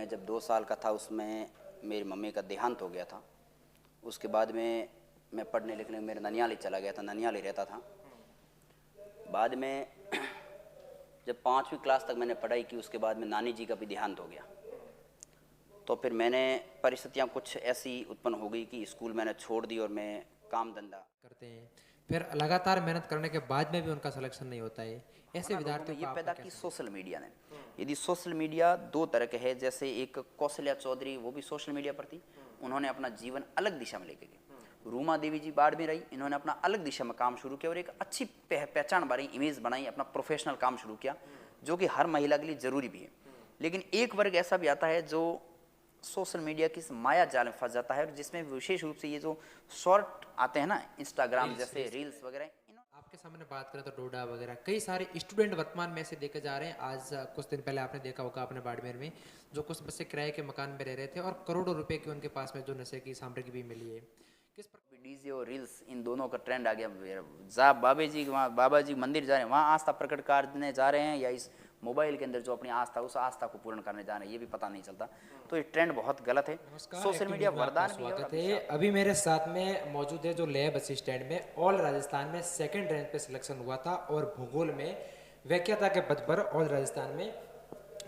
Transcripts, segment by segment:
मैं जब 2 साल का था उसमें मेरी मम्मी का देहांत हो गया था। उसके बाद में मैं पढ़ने लिखने मेरे ननियाल ही चला गया था, ननियाल ही रहता था। बाद में जब 5वीं क्लास तक मैंने पढ़ाई की, उसके बाद में नानी जी का भी देहांत हो गया। तो फिर मैंने परिस्थितियाँ कुछ ऐसी उत्पन्न हो गई कि स्कूल मैंने छोड़ दी और मैं काम धंधा करते हैं, फिर लगातार मेहनत करने के बाद में भी उनका सिलेक्शन नहीं होता है। ऐसे ना लोगों में विद्यार्थियों ये का आपका पैदा क्या की समझ? सोशल मीडिया ने। यदि सोशल मीडिया दो तरह के है, जैसे एक कौशल्या चौधरी, वो भी सोशल मीडिया पर थी, उन्होंने अपना जीवन अलग दिशा में लेके गए। रूमा देवी जी बाढ़ में रही, इन्होंने अपना अलग दिशा में काम शुरू किया और एक अच्छी पहचान बनाई, इमेज बनाई, अपना प्रोफेशनल काम शुरू किया, जो कि हर महिला के लिए जरूरी भी है। लेकिन एक वर्ग ऐसा भी आता है जो सोशल मीडिया की इस माया जाल में फंस जाता है, और जिसमें विशेष रूप से ये जो शॉर्ट आते हैं ना, इंस्टाग्राम रील्स जैसे रील्स रील्स वगैरह, आपके सामने बात करें तो डोडा वगैरह कई सारे स्टूडेंट वर्तमान में ऐसे देखे जा रहे हैं। आज कुछ दिन पहले आपने देखा होगा अपने बाड़मेर में, जो कुछ बच्चे किराए के मकान में रह रहे थे और करोड़ों रुपए की उनके पास में जो नशे की सामग्री भी मिली है। किस प्रकार डीजे और रील्स, इन दोनों का ट्रेंड आ गया। जा बाबा जी मंदिर जा रहे हैं, वहाँ आस्था प्रकट करने जा रहे हैं, या इस मोबाइल के अंदर जो अपनी आस्था, उस आस्था को पूर्ण करने जा रहे हैं, ये भी पता नहीं चलता। तो ये ट्रेंड बहुत गलत है। नमस्कार, सोशल एक्टिव मीडिया न्यूज में आपका वरदान भी है और स्वागत है। अभिशाप भी। अभी मेरे साथ में मौजूद है जो लेह बस स्टैंड में ऑल राजस्थान में सेकंड रैंक पे सिलेक्शन हुआ था और भूगोल में व्याख्याता के पद पर ऑल राजस्थान में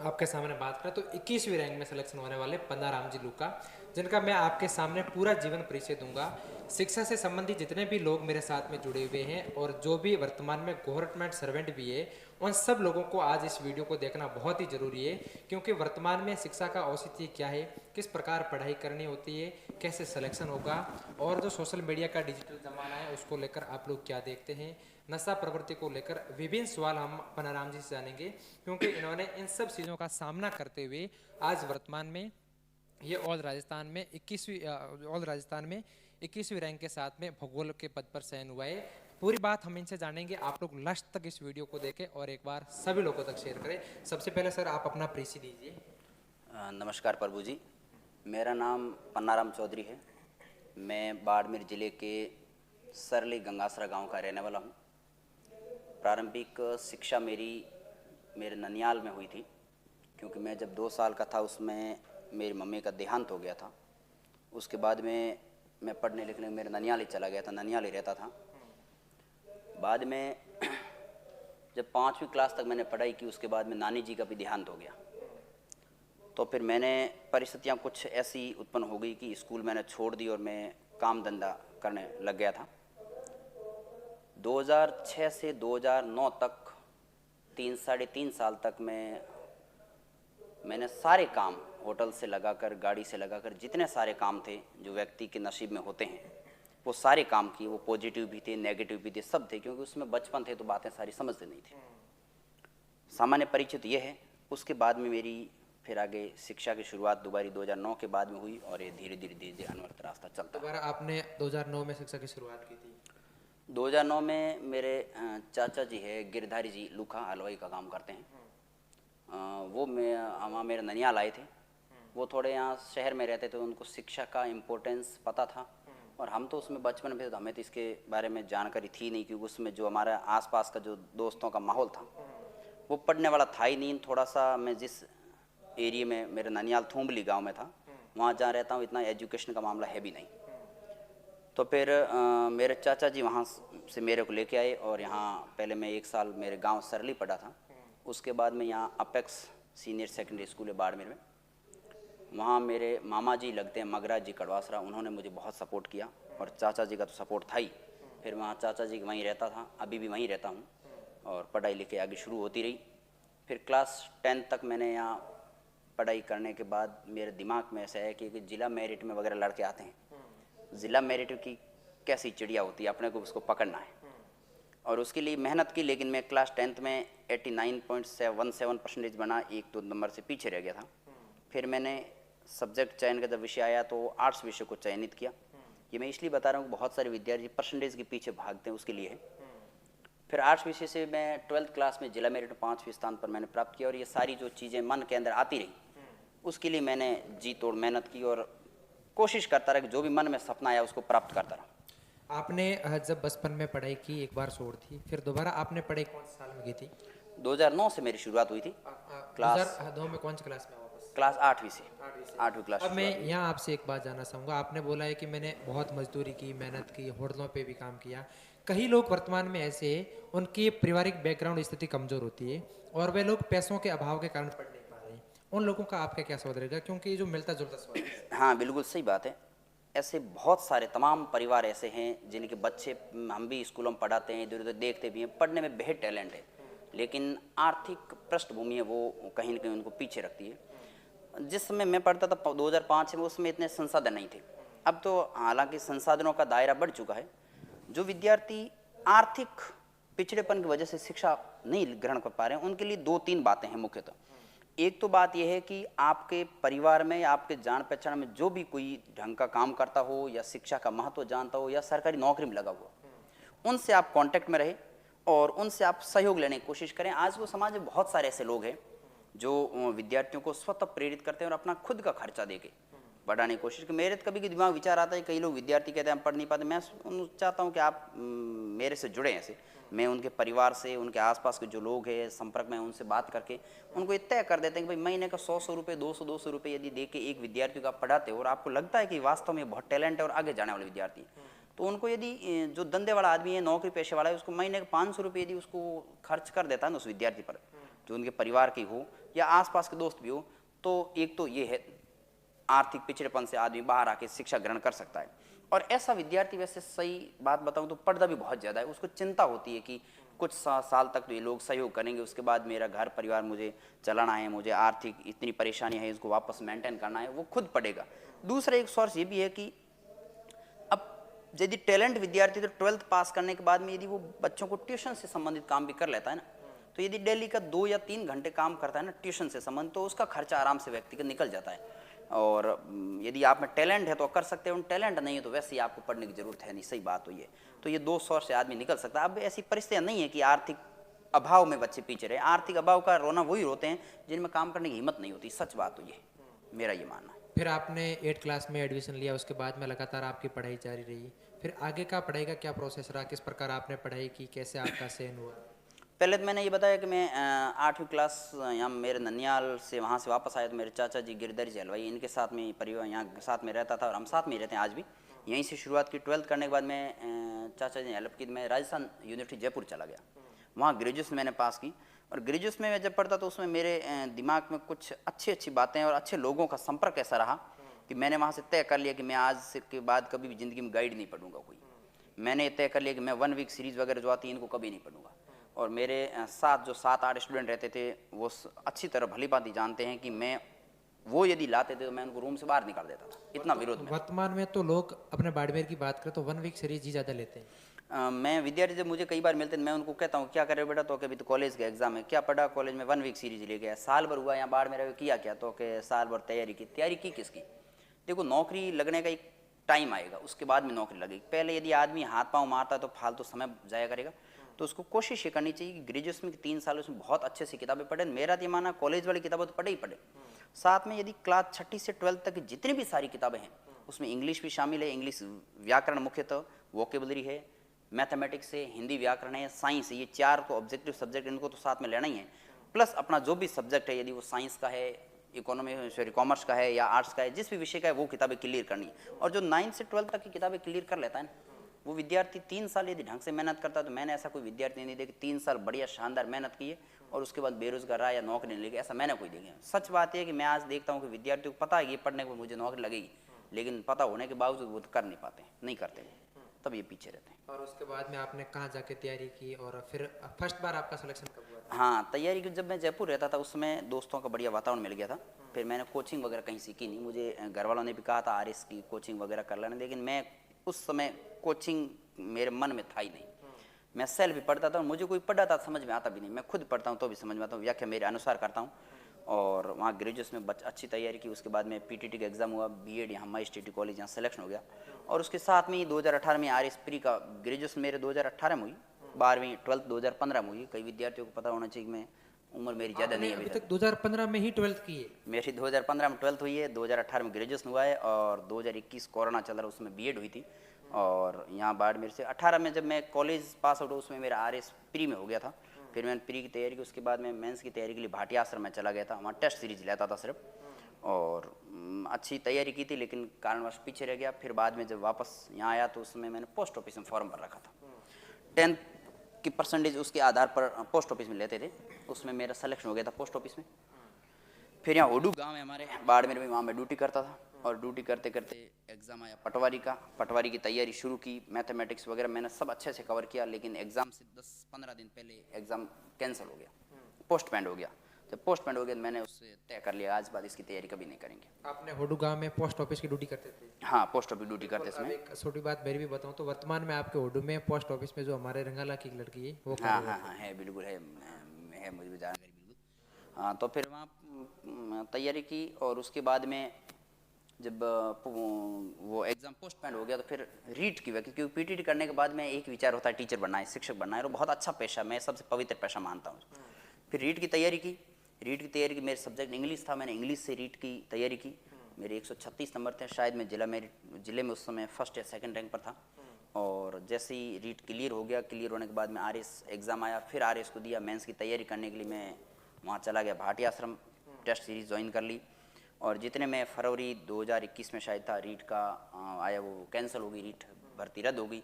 आपके सामने बात करें तो 21वीं रैंक में सिलेक्शन होने वाले पन्नाराम जी लूका, जिनका मैं आपके सामने पूरा जीवन परिचय दूंगा। शिक्षा से संबंधित जितने भी लोग मेरे साथ में जुड़े हुए हैं और जो भी वर्तमान में गवर्नमेंट सर्वेंट भी है, उन सब लोगों को आज इस वीडियो को देखना बहुत ही जरूरी है, क्योंकि वर्तमान में शिक्षा का औचित्य क्या है, किस प्रकार पढ़ाई करनी होती है, कैसे सिलेक्शन होगा, और जो सोशल मीडिया का डिजिटल जमाना है उसको लेकर आप लोग क्या देखते हैं, नशा प्रवृत्ति को लेकर विभिन्न सवाल हम पन्नाराम जी से जानेंगे, क्योंकि इन्होंने इन सब चीज़ों का सामना करते हुए आज वर्तमान में ये ऑल राजस्थान में 21वीं रैंक के साथ में भूगोल के पद पर चयन हुआ है। पूरी बात हम इनसे जानेंगे। आप लोग लास्ट तक इस वीडियो को देखें और एक बार सभी लोगों तक शेयर करें। सबसे पहले सर आप अपना परिचय दीजिए। नमस्कार प्रभु जी, मेरा नाम पन्नाराम चौधरी है। मैं बाड़मेर जिले के सरली गंगासरा गांव का रहने वाला हूं। प्रारंभिक शिक्षा मेरी मेरे ननियाल में हुई थी, क्योंकि मैं जब 2 साल का था उसमें मेरी मम्मी का देहांत हो गया था। उसके बाद में मैं पढ़ने लिखने मेरे ननियाल ही चला गया था, ननियाल ही रहता था। बाद में जब 5वीं क्लास तक मैंने पढ़ाई की, उसके बाद में नानी जी का भी देहांत हो गया। तो फिर मैंने परिस्थितियाँ कुछ ऐसी उत्पन्न हो गई कि स्कूल मैंने छोड़ दी और मैं काम धंधा करने लग गया था। 2006 से 2009 तक 3-3.5 साल तक मैंने सारे काम, होटल से लगाकर, गाड़ी से लगाकर, जितने सारे काम थे जो व्यक्ति के नसीब में होते हैं, वो सारे काम किए। वो पॉजिटिव भी थे, नेगेटिव भी थे, सब थे, क्योंकि उसमें बचपन थे तो बातें सारी समझते नहीं थे। सामान्य परिचित ये है। उसके बाद में मेरी फिर आगे शिक्षा की शुरुआत दोबारा 2009 के बाद में हुई, और ये धीरे धीरे अनवरत रास्ता चलता है। दोबारा आपने 2009 में शिक्षा की शुरुआत की थी। 2009 में मेरे चाचा जी है गिरधारी जी लूखा, हलवाई का काम करते हैं। वो वहाँ मेरे ननियाल आए थे। वो थोड़े यहाँ शहर में रहते थे, उनको शिक्षा का इम्पोर्टेंस पता था, और हम तो उसमें बचपन में थे तो हमें तो इसके बारे में जानकारी थी नहीं, क्योंकि उसमें जो हमारा आसपास का जो दोस्तों का माहौल था वो पढ़ने वाला था ही नहीं। थोड़ा सा मैं जिस एरिया में, मेरे ननियाल थूम्बली गांव में था, वहाँ जहाँ रहता हूँ इतना एजुकेशन का मामला है भी नहीं। तो फिर मेरे चाचा जी वहाँ से मेरे को लेके आए, और यहाँ पहले मैं 1 साल मेरे गांव सरली पढ़ा था। उसके बाद में यहाँ अपेक्स सीनियर सेकेंडरी स्कूल है बाड़मेर में, वहाँ मेरे मामा जी लगते हैं मगराज जी कड़वासरा, उन्होंने मुझे बहुत सपोर्ट किया, और चाचा जी का तो सपोर्ट था ही। फिर वहाँ चाचा जी वहीं रहता था, अभी भी वहीं रहता हूँ, और पढ़ाई लिखाई आगे शुरू होती रही। फिर क्लास 10 तक मैंने यहाँ पढ़ाई करने के बाद मेरे दिमाग में ऐसा है कि ज़िला मेरिट में वगैरह लड़के आते हैं। ज़िला मेरिट की कैसी चिड़िया होती है, अपने को उसको पकड़ना है, और उसके लिए मेहनत की। लेकिन मैं क्लास 10th में 89.17% बना, 1-2 नंबर से पीछे रह गया था। फिर मैंने सब्जेक्ट चयन का जब विषय आया तो आर्ट्स विषय को चयनित किया। ये मैं इसलिए बता रहा हूँ कि बहुत सारे विद्यार्थी परसेंटेज के पीछे भागते हैं, उसके लिए है। फिर आर्ट्स विषय से मैं 12th क्लास में जिला मेरिट 5वें स्थान पर मैंने प्राप्त किया, और ये सारी जो चीज़ें मन के अंदर आती रही, उसके लिए मैंने जी तोड़ मेहनत की और कोशिश करता रहा कि जो भी मन में सपना आया उसको प्राप्त करता रहा। आपने जब बचपन में पढ़ाई की, एक बार छोड़ थी, फिर दोबारा आपने पढ़ाई कौन से साल में की थी? 2009 से मेरी शुरुआत हुई थी। क्लास 2009 में कौन सी क्लास में वापस? क्लास 8वीं से, 8वीं क्लास अब से मैं शुरुआत हुई। यहाँ आपसे एक बात जानना चाहूँगा। आपने बोला है कि मैंने बहुत मजदूरी की, मेहनत की, होटलों पे भी काम किया। कई लोग वर्तमान में ऐसे हैं, उनकी पारिवारिक बैकग्राउंड स्थिति कमज़ोर होती है और वे लोग पैसों के अभाव के कारण पढ़ नहीं पा रहे हैं। उन लोगों का आपका क्या सवाल रहेगा, क्योंकि ये जो मिलता जुलता सवाल है। हाँ, बिल्कुल सही बात है। ऐसे बहुत सारे तमाम परिवार ऐसे हैं जिनके बच्चे, हम भी स्कूलों में पढ़ाते हैं, इधर उधर देखते भी हैं, पढ़ने में बेहद टैलेंट है, लेकिन आर्थिक पृष्ठभूमि है वो कहीं ना कहीं उनको पीछे रखती है। जिस समय मैं पढ़ता था 2005 में, उसमें इतने संसाधन नहीं थे। अब तो हालांकि संसाधनों का दायरा बढ़ चुका है। जो विद्यार्थी आर्थिक पिछड़ेपन की वजह से शिक्षा नहीं ग्रहण कर पा रहे हैं, उनके लिए दो तीन बातें हैं मुख्यतः। एक तो बात यह है कि आपके परिवार में या आपके जान पहचान में जो भी कोई ढंग का काम करता हो या शिक्षा का महत्व जानता हो या सरकारी नौकरी में लगा हुआ, उनसे आप कांटेक्ट में रहे और उनसे आप सहयोग लेने की कोशिश करें। आज वो समाज में बहुत सारे ऐसे लोग हैं जो विद्यार्थियों को स्वतः प्रेरित करते हैं और अपना खुद का खर्चा देके बढ़ाने की कोशिश की। मेरे तो कभी दिमाग विचार आता है, कई लोग विद्यार्थी कहते हैं हम पढ़ नहीं पाते। मैं चाहता हूँ कि आप मेरे से जुड़े ऐसे, मैं उनके परिवार से, उनके आसपास के जो लोग हैं संपर्क में, उनसे बात करके उनको ये तय कर देते हैं कि भाई महीने का 100 रुपये, 200 रुपये यदि दे के एक विद्यार्थी को आप पढ़ाते हो और आपको लगता है कि वास्तव में बहुत टैलेंट है और आगे जाने वाले विद्यार्थी हैं, तो उनको यदि जो धंधे वाला आदमी है, नौकरी पेशे वाला है, उसको महीने का 500 रुपये यदि उसको खर्च कर देता है ना उस विद्यार्थी पर, जो उनके परिवार की हो या आसपास के दोस्त भी हो, तो एक तो ये है आर्थिक पिछड़ेपन से आदमी बाहर आके शिक्षा ग्रहण कर सकता है। और ऐसा विद्यार्थी, वैसे सही बात बताऊं तो पढ़ता भी बहुत ज़्यादा है, उसको चिंता होती है कि कुछ साल तक तो ये लोग सहयोग करेंगे, उसके बाद मेरा घर परिवार मुझे चलाना है, मुझे आर्थिक इतनी परेशानी है, इसको वापस मेंटेन करना है, वो खुद पढ़ेगा। दूसरा एक सोर्स ये भी है कि अब यदि टैलेंट विद्यार्थी तो 12th पास करने के बाद में यदि वो बच्चों को ट्यूशन से संबंधित काम भी कर लेता है ना, तो यदि डेली का 2 या 3 घंटे काम करता है ना ट्यूशन से संबंधित, तो उसका खर्चा आराम से व्यक्ति का निकल जाता है। और यदि आप में टैलेंट है तो कर सकते हैं, टैलेंट नहीं है तो वैसे ही आपको पढ़ने की जरूरत है नहीं, सही बात हुई है। तो ये दो सोर्स से आदमी निकल सकता है। अब ऐसी परिस्थितियाँ नहीं है कि आर्थिक अभाव में बच्चे पीछे रहे। आर्थिक अभाव का रोना वही रोते हैं जिनमें काम करने की हिम्मत नहीं होती, सच बात हुई है, मेरा ये मानना है। फिर आपने 8 क्लास में एडमिशन लिया, उसके बाद में लगातार आपकी पढ़ाई जारी रही। फिर आगे का पढ़ाई का क्या प्रोसेस रहा, किस प्रकार आपने पढ़ाई की, कैसे आपका चयन हुआ? पहले तो मैंने ये बताया कि मैं 8वीं क्लास यहाँ मेरे ननियाल से वहाँ से वापस आया, तो मेरे चाचा जी गिरधर जी हलवाई, इनके साथ में परिवार यहाँ साथ में रहता था और हम साथ में ही रहते हैं आज भी। यहीं से शुरुआत की। 12th करने के बाद मैं चाचा जी हेल्प की, मैं राजस्थान यूनिवर्सिटी जयपुर चला गया, वहाँ ग्रेजुएशन मैंने पास की। और ग्रेजुएशन में मैं जब पढ़ता तो उसमें मेरे दिमाग में कुछ अच्छी अच्छी बातें और अच्छे लोगों का संपर्क ऐसा रहा कि मैंने वहाँ से तय कर लिया कि मैं आज से के बाद कभी भी ज़िंदगी में गाइड नहीं पढ़ूंगा कोई। मैंने तय कर लिया कि मैं 1 वीक सीरीज़ वगैरह जो आती है इनको कभी नहीं पढ़ूंगा। और मेरे साथ जो 7-8 स्टूडेंट रहते थे वो अच्छी तरह भली भांति जानते हैं कि मैं वो यदि लाते थे तो मैं उनको रूम से बाहर निकाल देता था, इतना विरोध में। वर्तमान में तो लोग अपने बाड़मेर की बात करें तो 1 वीक सीरीज ही ज़्यादा लेते हैं। मैं विद्यार्थी जब मुझे कई बार मिलते हैं, मैं उनको कहता हूँ क्या करे बेटा, तो अभी तो कॉलेज का एग्जाम है, क्या पढ़ा कॉलेज में, 1 वीक सीरीज ले गया, साल भर हुआ यहाँ बाढ़ में रहे, किया क्या, तो कि साल भर तैयारी की। तैयारी की किसकी? देखो नौकरी लगने का एक टाइम आएगा, उसके बाद में नौकरी लगेगी। पहले यदि आदमी हाथ पांव मारता है तो फालतू समय जाया करेगा। तो उसको कोशिश ये करनी चाहिए कि ग्रेजुएशन के 3 साल उसमें बहुत अच्छे से किताबें पढ़े। मेरा तो माना कॉलेज वाली किताबें तो पढ़े ही पढ़े, साथ में यदि क्लास 6ठी से 12th तक की जितनी भी सारी किताबें हैं उसमें इंग्लिश भी शामिल है। इंग्लिश व्याकरण मुख्यतः, वोकेबलरी है, मैथमेटिक्स है, हिंदी व्याकरण है, साइंस है, ये 4 तो ऑब्जेक्टिव सब्जेक्ट, इनको तो साथ में लेना ही है। प्लस अपना जो भी सब्जेक्ट है, यदि वो साइंस का है, इकोनॉमी सॉरी कॉमर्स का है या आर्ट्स का है, जिस भी विषय का है वो किताबें क्लियर करनी है। और जो 9 से 12 तक की किताबें क्लियर कर लेता है ना, वो विद्यार्थी 3 साल यदि ढंग से मेहनत करता है, तो मैंने ऐसा कोई विद्यार्थी नहीं देखा 3 साल बढ़िया शानदार मेहनत की है और उसके बाद बेरोजगार रहा या नौकरी नहीं लगी, ऐसा मैंने कोई देखा। सच बात है कि मैं आज देखता हूँ कि विद्यार्थियों को पता है ये पढ़ने को मुझे नौकरी लगेगी, लेकिन पता होने के बावजूद वो कर नहीं पाते, नहीं करते, तब ये पीछे रहते हैं। और उसके बाद में आपने कहाँ जाके तैयारी की और फिर फर्स्ट बार आपका सिलेक्शन कब हुआ था? हाँ, तैयारी की जब मैं जयपुर रहता था उस समय दोस्तों का बढ़िया वातावरण मिल गया था। फिर मैंने कोचिंग वगैरह कहीं सीखी नहीं, मुझे घर वालों ने भी कहा था आरएस की कोचिंग वगैरह कर लेना, लेकिन मैं उस समय कोचिंग मेरे मन में था ही नहीं। मैं सेल्फ भी पढ़ता था और मुझे कोई पढ़ा था समझ में आता भी नहीं, मैं खुद पढ़ता हूँ तो भी समझ में आता हूँ, व्याख्या मेरे अनुसार करता हूँ। और वहाँ ग्रेजुएशन में अच्छी तैयारी की। उसके बाद में पीटीटी का एग्ज़ाम हुआ, बीएड यहाँ मजिस्ट्रेटी कॉलेज यहाँ सिलेक्शन हो गया। और उसके साथ में ही 2018 में आरएस प्री का ग्रेजुएशन मेरे 2018 में हुई, 12वीं 12th 2015 में हुई। कई विद्यार्थियों को पता होना चाहिए कि मैं उम्र मेरी ज़्यादा नहीं है, अभी तक 2015 में ही 12th की है। मेरी 2015 में 12th हुई है, 2018 में ग्रेजुएशन हुआ है और 2021 कोरोना चल रहा उसमें बीएड हुई थी। और यहाँ बाड़मेर से 18 में जब मैं कॉलेज पास आउट उसमें मेरा आरएस प्री में हो गया था। फिर मैंने प्री की तैयारी की, उसके बाद मैं मेंस की तैयारी के लिए भाटिया आश्रम में चला गया था, वहाँ टेस्ट सीरीज लेता था सिर्फ। और अच्छी तैयारी की थी, लेकिन कारणवश पीछे रह गया। फिर बाद में जब वापस यहाँ आया तो उसमें मैंने पोस्ट ऑफिस में फॉर्म भर रखा था। 10th की परसेंटेज उसके आधार पर पोस्ट ऑफिस में लेते थे, उसमें मेरा सिलेक्शन हो गया था पोस्ट ऑफिस में। फिर यहाँ ओडू गांव है हमारे बाड़मेर में, वहाँ मैं ड्यूटी करता था। और ड्यूटी करते करते एग्ज़ाम आया पटवारी का, पटवारी की तैयारी शुरू की, मैथमेटिक्स वगैरह मैंने सब अच्छे से कवर किया। लेकिन एग्ज़ाम से 10-15 दिन पहले एग्ज़ाम कैंसिल हो गया, पोस्टपेंड हो गया। जब पोस्टपेंड हो गया तो मैंने उससे तय कर लिया आज बाद इसकी तैयारी कभी नहीं करेंगे। आपने होडू गांव में पोस्ट ऑफिस की ड्यूटी करते थे? हाँ, पोस्ट ऑफिस ड्यूटी करते अब समय। एक छोटी बात मेरी भी बताऊं तो वर्तमान में आपके होडू में पोस्ट ऑफिस में जो हमारे रंगाला की एक लड़की है वो हाँ हाँ हाँ है, बिल्कुल है मुझे भी जानकारी बिल्कुल। हाँ, तो फिर वहाँ तैयारी की और उसके बाद में जब वो एग्ज़ाम पोस्टपोन हो गया तो फिर रीट की वैकेंसी, क्योंकि पीटीटी करने के बाद में एक विचार होता है टीचर बनना है, शिक्षक बनना है, और बहुत अच्छा पेशा, मैं सबसे पवित्र पेशा मानता हूँ। फिर रीट की तैयारी की। रीट की तैयारी की, मेरे सब्जेक्ट इंग्लिश था, मैंने इंग्लिश से रीट की तैयारी की। मेरे 136 नंबर थे, शायद मैं ज़िले में उस समय फर्स्ट या सेकंड रैंक पर था। और जैसे ही रीट क्लियर हो गया, क्लियर होने के बाद में आरएस एग्ज़ाम आया, फिर आरएस को दिया। मेंस की तैयारी करने के लिए मैं वहाँ चला गया, भाटी आश्रम, टेस्ट सीरीज़ ज्वाइन कर ली। और जितने में फरवरी 2021 में शायद था, रीट का आया वो कैंसिल हो गई, रीट भर्ती रद्द हो गई।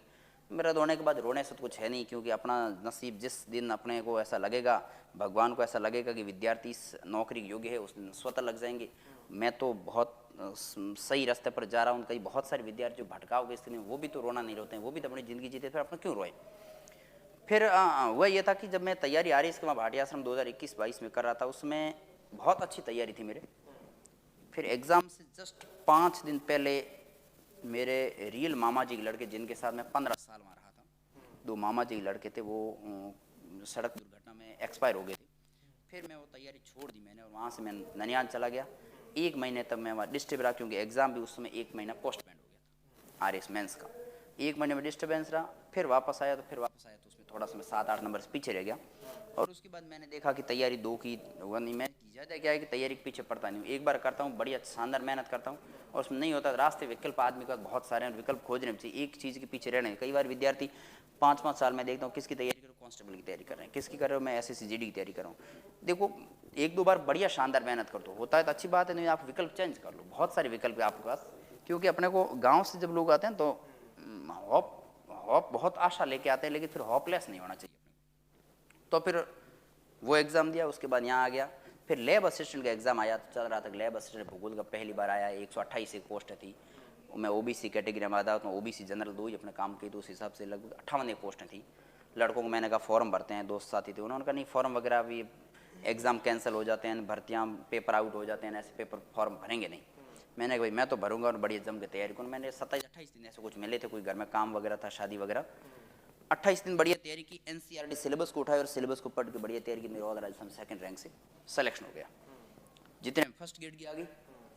रद्द होने के बाद रोने से तो कुछ है नहीं, क्योंकि अपना नसीब जिस दिन अपने को ऐसा लगेगा, भगवान को ऐसा लगेगा कि विद्यार्थी इस नौकरी योग्य है, उस दिन स्वतः लग जाएंगे। मैं तो बहुत सही रास्ते पर जा रहा हूँ। कई बहुत सारे विद्यार्थी जो भटकाव की स्थिति में, वो भी तो रोना नहीं रोते हैं, वो भी तो अपनी ज़िंदगी जीते, फिर अपना क्यों रोए। फिर वह ये था कि जब मैं तैयारी आ रही इसके वहाँ भाटी आश्रम 2021-22 में कर रहा था, उसमें बहुत अच्छी तैयारी थी मेरे। फिर एग्ज़ाम से जस्ट 5 दिन पहले मेरे रियल मामा जी के लड़के, जिनके साथ मैं 15 साल वहाँ रहा था, 2 मामा जी के लड़के थे, वो सड़क दुर्घटना में एक्सपायर हो गए थे। फिर मैं वो तैयारी छोड़ दी मैंने, और वहाँ से मैं ननियाल चला गया। 1 महीने तक मैं वहाँ डिस्टर्ब रहा, क्योंकि एग्ज़ाम भी उस समय 1 महीना पोस्टपोन हो गया था आरएस मेंस का। 1 महीने में डिस्टर्बेंस रहा। फिर वापस आया तो उसमें थोड़ा सा मैं 7-8 नंबर से पीछे रह गया। और उसके बाद मैंने देखा कि तैयारी 2 की हुआ नहीं। मैं ज़्यादा क्या है कि तैयारी के पीछे पड़ता नहीं हूँ, एक बार करता हूँ, बढ़िया शानदार मेहनत करता हूँ, और उसमें नहीं होता रास्ते विकल्प आदमी का बहुत सारे हैं, विकल्प खोजने चाहिए, एक चीज़ के पीछे रहने। कई बार विद्यार्थी 5-5 साल में देखता हूँ किसकी तैयारी करो, कांस्टेबल की तैयारी कर रहे हैं, किसकी कर रहे हो, मैं एसएससी जीडी की तैयारी कर रहा हूँ। देखो 1-2 बार बढ़िया शानदार मेहनत कर दो, होता है तो अच्छी बात है, नहीं आप विकल्प चेंज कर लो, बहुत सारे विकल्प है आपके पास। क्योंकि अपने को गाँव से जब लोग आते हैं तो हॉप बहुत आशा लेके आते हैं, लेकिन फिर हॉपलेस नहीं होना चाहिए अपने को। तो फिर वो एग्ज़ाम दिया, उसके बाद यहाँ आ गया। फिर लैब असिस्टेंट का एग्ज़ाम आया, तो चल रहा था लैब असिस्टेंट भूगोल का पहली बार आया। 128 एक पोस्ट थी, मैं ओबीसी कैटेगरी में आता, तो ओबीसी जनरल 2 ही अपने काम की, तो उस हिसाब से लगभग 58 एक पोस्टें थी। लड़कों को मैंने कहा फॉर्म भरते हैं, दोस्त साथी थे, उन्होंने कहा नहीं फॉर्म वगैरह अभी एग्ज़ाम कैंसिल हो जाते हैं, भर्तियाँ पेपर आउट हो जाते हैं, ऐसे पेपर फॉर्म भरेंगे नहीं। मैंने कहा भाई मैं तो भरूंगा, और बढ़िया जम के तैयारी करूँ। मैंने 27-28 दिन ऐसे कुछ मिले थे, कोई घर में काम वगैरह था, शादी वगैरह। 28 दिन बढ़िया तैयारी की, एनसीईआरटी सिलेबस को उठाया और सिलेबस को पढ़ के बढ़िया तैयारी की। मेरे ऑल राजस्थान सेकंड रैंक से सिलेक्शन हो गया। जितने फर्स्ट ग्रेड की आ गई,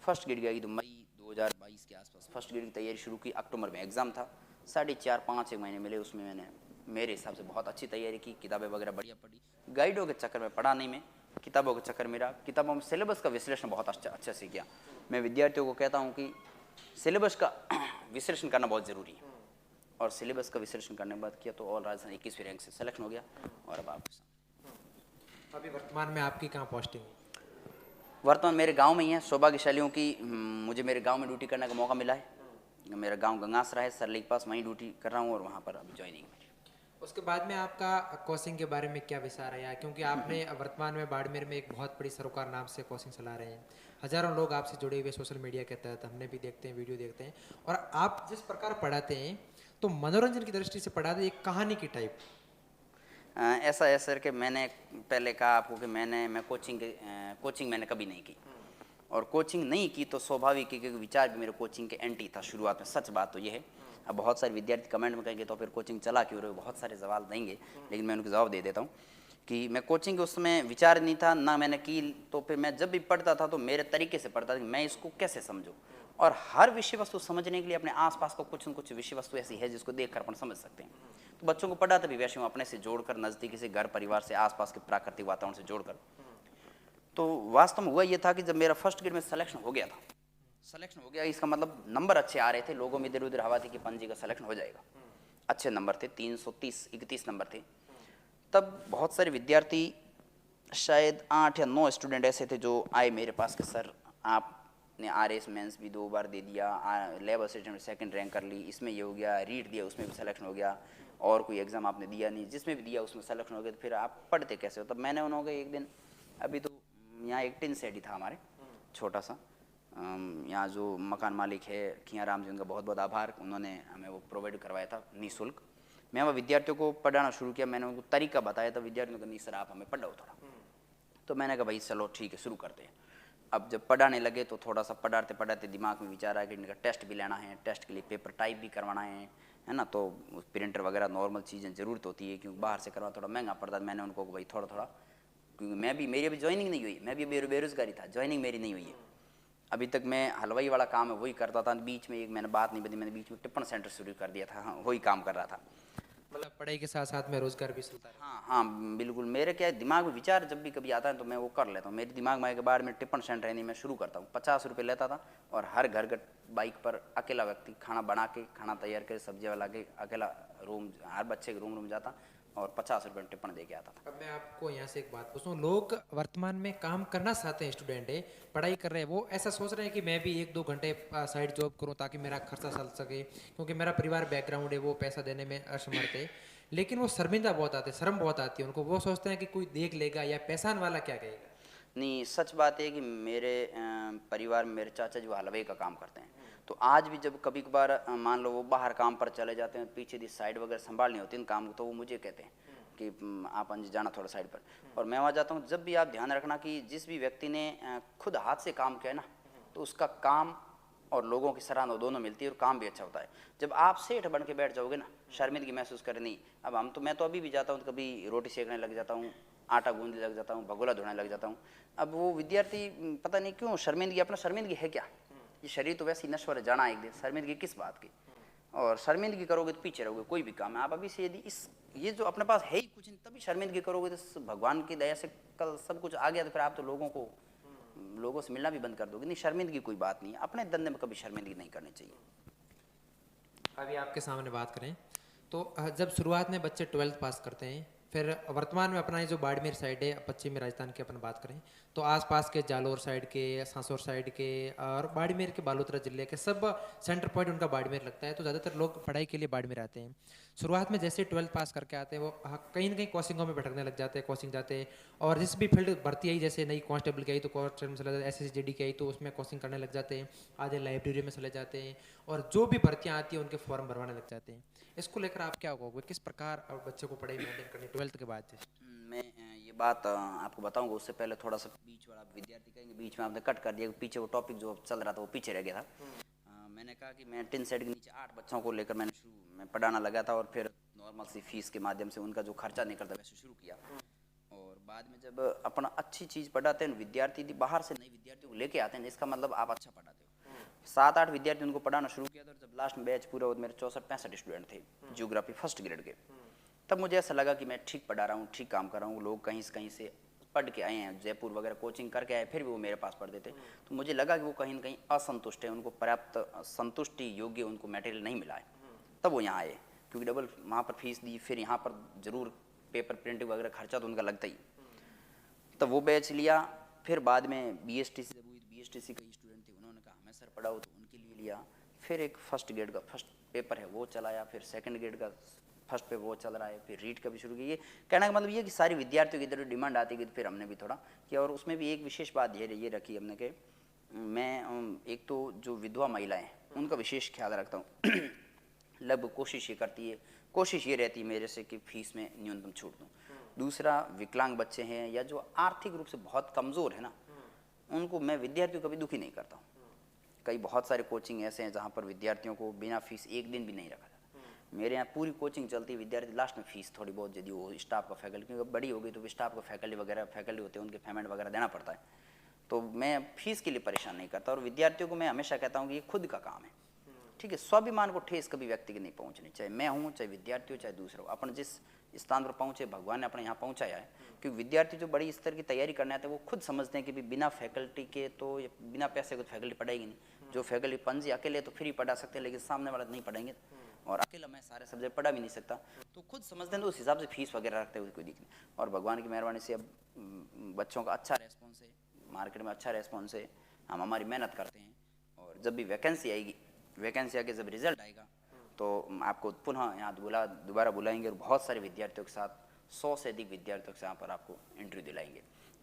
फर्स्ट ग्रेड की आ गई तो मई 2022 के आसपास फर्स्ट ग्रेड की तैयारी शुरू की। अक्टूबर में एग्ज़ाम था, 4.5-5 एक महीने मिले, उसमें मैंने मेरे हिसाब से बहुत अच्छी तैयारी की, किताबें वगैरह बढ़िया पढ़ी। गाइडों के चक्कर में पढ़ा नहीं मैं, किताबों के चक्कर में रहा। किताबों में सिलेबस का विश्लेषण बहुत अच्छा से किया। मैं विद्यार्थियों को कहता हूँ कि सिलेबस का विश्लेषण करना बहुत ज़रूरी है, और सिलेबस का विश्लेषण करने के बाद किया तो ऑल राजस्थान 21वीं रैंक से सिलेक्शन हो गया। और अब आपके साथ अभी वर्तमान में आपकी कहाँ पोस्टिंग है? वर्तमान मेरे गांव में ही है। सौभाग्यशालियों की मुझे मेरे गांव में ड्यूटी करने का मौका मिला है। मेरा गांव गंगासरा है, सरली के पास, वहीं ड्यूटी कर रहा हूं, और वहां पर अभी ज्वाइनिंग मेरी। उसके बाद में आपका कोचिंग के बारे में क्या विचार है, क्योंकि आपने वर्तमान में बाड़मेर में एक बहुत बड़ी सरोकार नाम से कोचिंग चला रहे हैं, हजारों लोग आपसे जुड़े हुए सोशल मीडिया के तहत, हमने भी देखते हैं, वीडियो देखते हैं, और आप जिस प्रकार पढ़ाते हैं तो मनोरंजन की दृष्टि से पढ़ाते हैं, एक कहानी की टाइप। ऐसा है सर कि मैंने पहले कहा आपको कि मैं कोचिंग मैंने कभी नहीं की, और कोचिंग नहीं की तो स्वाभाविक है, क्योंकि विचार भी मेरे कोचिंग के एंटी था शुरुआत में। सच बात तो ये है। अब बहुत सारे विद्यार्थी कमेंट में कहेंगे तो फिर कोचिंग चला क्यों रहे हो, बहुत सारे सवाल देंगे, लेकिन मैं उनको जवाब दे देता हूँ कि मैं कोचिंग के उसमें विचार नहीं था ना मैंने की। तो फिर मैं जब भी पढ़ता था तो मेरे तरीके से पढ़ता था कि मैं इसको कैसे समझूँ, और हर विषय वस्तु समझने के लिए अपने आसपास को कुछ न कुछ विषय वस्तु ऐसी है जिसको देखकर अपन समझ सकते हैं। तो बच्चों को पढ़ाते भी वैसे हूँ, अपने से जोड़कर, नज़दीकी से, घर परिवार से, आसपास के प्राकृतिक वातावरण से जोड़कर। तो वास्तव में हुआ ये था कि जब मेरा फर्स्ट ग्रेड में सिलेक्शन हो गया, इसका मतलब नंबर अच्छे आ रहे थे, लोगों में इधर उधर हवा थी कि पंजी का सिलेक्शन हो जाएगा, अच्छे नंबर थे, 330-31 नंबर थे। तब बहुत सारे विद्यार्थी, शायद 8 या 9 स्टूडेंट ऐसे थे जो आए मेरे पास कि सर आप ने RS मेंस भी 2 बार दे दिया, लैब असिस्टेंट में सेकंड रैंक कर ली, इसमें ये हो गया, रीट दिया उसमें भी सिलेक्शन हो गया, और कोई एग्ज़ाम आपने दिया नहीं, जिसमें भी दिया उसमें सिलेक्शन हो गया, तो फिर आप पढ़ते कैसे हो? तब मैंने उन्होंने एक दिन, अभी तो यहाँ एक टिन सेट ही था हमारे छोटा सा, यहाँ जो मकान मालिक है खियाराम जी, उनका बहुत बहुत आभार, उन्होंने हमें वो प्रोवाइड करवाया था निःशुल्क। मैं वहाँ विद्यार्थियों को पढ़ाना शुरू किया, मैंने उनको तरीका बताया था, विद्यार्थियों को नहीं सर आप हमें पढ़ाओ थोड़ा। तो मैंने कहा भाई चलो ठीक है शुरू करते हैं। अब जब पढ़ाने लगे तो थोड़ा सा पढ़ाते पढ़ाते दिमाग में विचार आया कि इनका टेस्ट भी लेना है, टेस्ट के लिए पेपर टाइप भी करवाना है ना, तो प्रिंटर वगैरह नॉर्मल चीज़ें ज़रूरत होती है, क्योंकि बाहर से करवा थोड़ा महंगा पड़ता है। मैंने उनको भाई थोड़ा थोड़ा, क्योंकि मेरी अभी ज्वाइनिंग नहीं हुई, मैं भी बेरोजगारी था, ज्वाइनिंग मेरी नहीं हुई है अभी तक। मैं हलवाई वाला काम है वही करता था, बीच में एक मैंने बात नहीं बनी, मैंने बीच में टिप्पण सेंटर शुरू कर दिया था, हाँ वही काम कर रहा था। मतलब पढ़ाई के साथ साथ में रोजगार भी चलता रहा। हाँ हाँ बिल्कुल, मेरे क्या है, दिमाग में विचार जब भी कभी आता है तो मैं वो कर लेता हूँ। मेरे दिमाग में आए के बाद में टिप्पण सेंटर नहीं, मैं शुरू करता हूँ। 50 रुपये लेता था और हर घर घर बाइक पर अकेला व्यक्ति खाना बना के, खाना तैयार कर, सब्जी वाला के अकेला रूम, हर बच्चे के रूम जाता और 50 रुपये में टिप्पण दे के आता था। अब मैं आपको यहाँ से एक बात पूछूं, लोग वर्तमान में काम करना चाहते हैं, स्टूडेंट है, पढ़ाई कर रहे हैं, वो ऐसा सोच रहे हैं कि मैं भी 1-2 घंटे साइड जॉब करूं ताकि मेरा खर्चा चल सके, क्योंकि मेरा परिवार बैकग्राउंड है वो पैसा देने में असमर्थ है। लेकिन वो शर्मिंदा बहुत आते हैं, शर्म बहुत आती है उनको, वो सोचते हैं कि कोई देख लेगा या पैसान वाला क्या कहेगा। नहीं, सच बात है कि मेरे परिवार में मेरे चाचा जी वो हलवाई का काम करते हैं, तो आज भी जब कभी कभार मान लो वो बाहर काम पर चले जाते हैं, पीछे दी साइड वगैरह संभालनी होती है काम, तो वो मुझे कहते हैं कि आप अंज जाना थोड़ा साइड पर, और मैं वहाँ जाता हूँ। जब भी आप ध्यान रखना कि जिस भी व्यक्ति ने खुद हाथ से काम किया है ना, तो उसका काम और लोगों की सराहना दोनों मिलती है और काम भी अच्छा होता है। जब आप सेठ बन के बैठ जाओगे ना, शर्मिंदगी महसूस करें नहीं। अब मैं तो अभी भी जाता हूँ, कभी रोटी सेकने लग जाता हूँ, आटा गूंदने लग जाता हूँ, भगोला धोने लग जाता हूँ। अब वो विद्यार्थी पता नहीं क्यों शर्मिंदगी, अपना शर्मिंदगी है क्या, ये शरीर तो वैसे ही नश्वर है, जाना एक दिन, शर्मिंदगी किस बात की। और शर्मिंदगी करोगे तो पीछे रहोगे, कोई भी काम है। आप अभी से यदि ये जो अपने पास है ही कुछ नहीं, तभी शर्मिंदगी करोगे तो भगवान की दया से कल सब कुछ आ गया तो फिर आप तो लोगों से मिलना भी बंद कर दोगे। नहीं, शर्मिंदगी कोई बात नहीं है, अपने धंधे में कभी शर्मिंदगी नहीं करनी चाहिए। अभी आपके सामने बात करें तो जब शुरुआत में बच्चे 12th पास करते हैं, फिर वर्तमान में अपना ये जो बाड़मेर साइड है, पश्चिमी राजस्थान की अपन बात करें तो आसपास के जालोर साइड के, सांसौर साइड के और बाड़मेर के, बालोतरा जिले के सब सेंटर पॉइंट उनका बाड़मेर लगता है, तो ज़्यादातर लोग पढ़ाई के लिए बाड़मेर आते हैं। शुरुआत में जैसे 12th पास करके आते हैं वो कहीं ना कहीं कोचिंगों में भटकने लग जाते हैं, कोचिंग जाते हैं, और जिस भी फील्ड भर्ती आई, जैसे नई कांस्टेबल की आई तो कांस्टेबल में चले जाते हैं, SSGD की आई तो उसमें कोचिंग करने लग जाते हैं, आधे लाइब्रेरी में चले जाते हैं, और जो भी भर्तियाँ आती हैं उनके फॉर्म भरवाने लग जाते हैं। इसको लेकर आप क्या कहोगे, किस प्रकार बच्चे को पढ़ाई मेंटेन करनी 12th के बाद जैसे? मैं ये बात आपको बताऊंगा, उससे पहले थोड़ा सा बीच वाला विद्यार्थी कहेंगे, बीच में आपने कट कर दिया, पीछे वो टॉपिक जो चल रहा था वो पीछे रह गया था। मैंने कहा कि मैं टिन सेट के नीचे 8 बच्चों को लेकर मैं पढ़ाना लगा था, और फिर नॉर्मल सी फीस के माध्यम से उनका जो खर्चा निकलता वैसे शुरू किया। और बाद में जब अपना अच्छी चीज़ पढ़ाते हैं, विद्यार्थी बाहर से नए विद्यार्थियों को लेके आते हैं, इसका मतलब आप अच्छा पढ़ाते हो। 7-8 विद्यार्थी उनको पढ़ाना शुरू किया था, और जब लास्ट में बैच पूरा हुआ, मेरे 64-65 स्टूडेंट थे जियोग्राफी फर्स्ट ग्रेड के, तब मुझे ऐसा लगा कि मैं ठीक पढ़ा रहा हूँ, ठीक काम कर रहा हूँ। लोग कहीं से पढ़ के आए हैं, जयपुर वगैरह कोचिंग करके आए, फिर भी वो मेरे पास पढ़ते थे, तो मुझे लगा कि वो कहीं ना कहीं असंतुष्ट है, उनको पर्याप्त संतुष्टि योग्य उनको मटेरियल नहीं मिला है। तब वो यहाँ आए, क्योंकि डबल वहाँ पर फीस दी, फिर यहाँ पर ज़रूर पेपर प्रिंटिंग वगैरह खर्चा तो उनका लगता ही। तब वो बैच लिया, फिर बाद में BSTC जब हुई, BSTC के स्टूडेंट थे, उन्होंने कहा हमें सर पढ़ाओ, तो उनके लिए लिया। फिर एक फर्स्ट ग्रेड का फर्स्ट पेपर है वो चलाया, फिर सेकंड ग्रेड का फर्स्ट पे वो चल रहा है, फिर रीट का भी शुरू किया। ये कहने का मतलब ये कि सारी विद्यार्थियों की इधर डिमांड आती गई, तो फिर हमने भी थोड़ा किया। और उसमें भी एक विशेष बात ये रखी हमने कि मैं एक तो जो विधवा महिलाएं उनका विशेष ख्याल रखता हूँ। लगभग कोशिश ये करती है, कोशिश ये रहती है मेरे से कि फीस में न्यूनतम छूट दूँ। दूसरा, विकलांग बच्चे हैं या जो आर्थिक रूप से बहुत कमज़ोर है ना, उनको मैं विद्यार्थियों को कभी दुखी नहीं करता हूँ। कई बहुत सारे कोचिंग ऐसे हैं जहाँ पर विद्यार्थियों को बिना फीस एक दिन भी नहीं रखा जाता। मेरे यहाँ पूरी कोचिंग चलती है, विद्यार्थी लास्ट में फीस थोड़ी बहुत यदि वो स्टाफ का फैकल्टी, क्योंकि बड़ी हो गई तो स्टाफ का फैकल्टी होते हैं, उनके पेमेंट वगैरह देना पड़ता है, तो मैं फीस के लिए परेशान नहीं करता। और विद्यार्थियों को मैं हमेशा कहता हूँ कि ये खुद का काम है, ठीक है। स्वाभिमान को ठेस कभी व्यक्ति की नहीं पहुँचनी, चाहे मैं हूँ, चाहे विद्यार्थी हो, चाहे दूसरा हो। अपन जिस स्थान पर पहुँचे, भगवान ने अपने यहाँ पहुँचाया है, क्योंकि विद्यार्थी जो बड़ी स्तर की तैयारी करने आते हैं वो खुद समझते हैं कि बिना फैकल्टी के तो बिना पैसे को तो फैकल्टी पढ़ाएगी नहीं। जो फैकल्टी पंजी अकेले तो फ्री पढ़ा सकते हैं, लेकिन सामने वाला नहीं पढ़ेंगे, और अकेला मैं सारे सब्जेक्ट पढ़ा भी नहीं सकता, तो खुद समझते हैं, तो उस हिसाब से फीस वगैरह रखते हुए कोई दिक्कत नहीं। और भगवान की मेहरबानी से अब बच्चों का अच्छा रेस्पॉन्स है, मार्केट में अच्छा रेस्पॉन्स है, हम हमारी मेहनत करते हैं, जब भी वैकेंसी आएगी, वैकेंसी आके जब रिजल्ट आएगा तो आपको पुनः यहाँ दोबारा बुलाएंगे और बहुत सारे विद्यार्थियों के साथ 100 से अधिक विद्यार्थियों के साथ यहाँ पर आपको इंटरव्यू दिलाएंगे।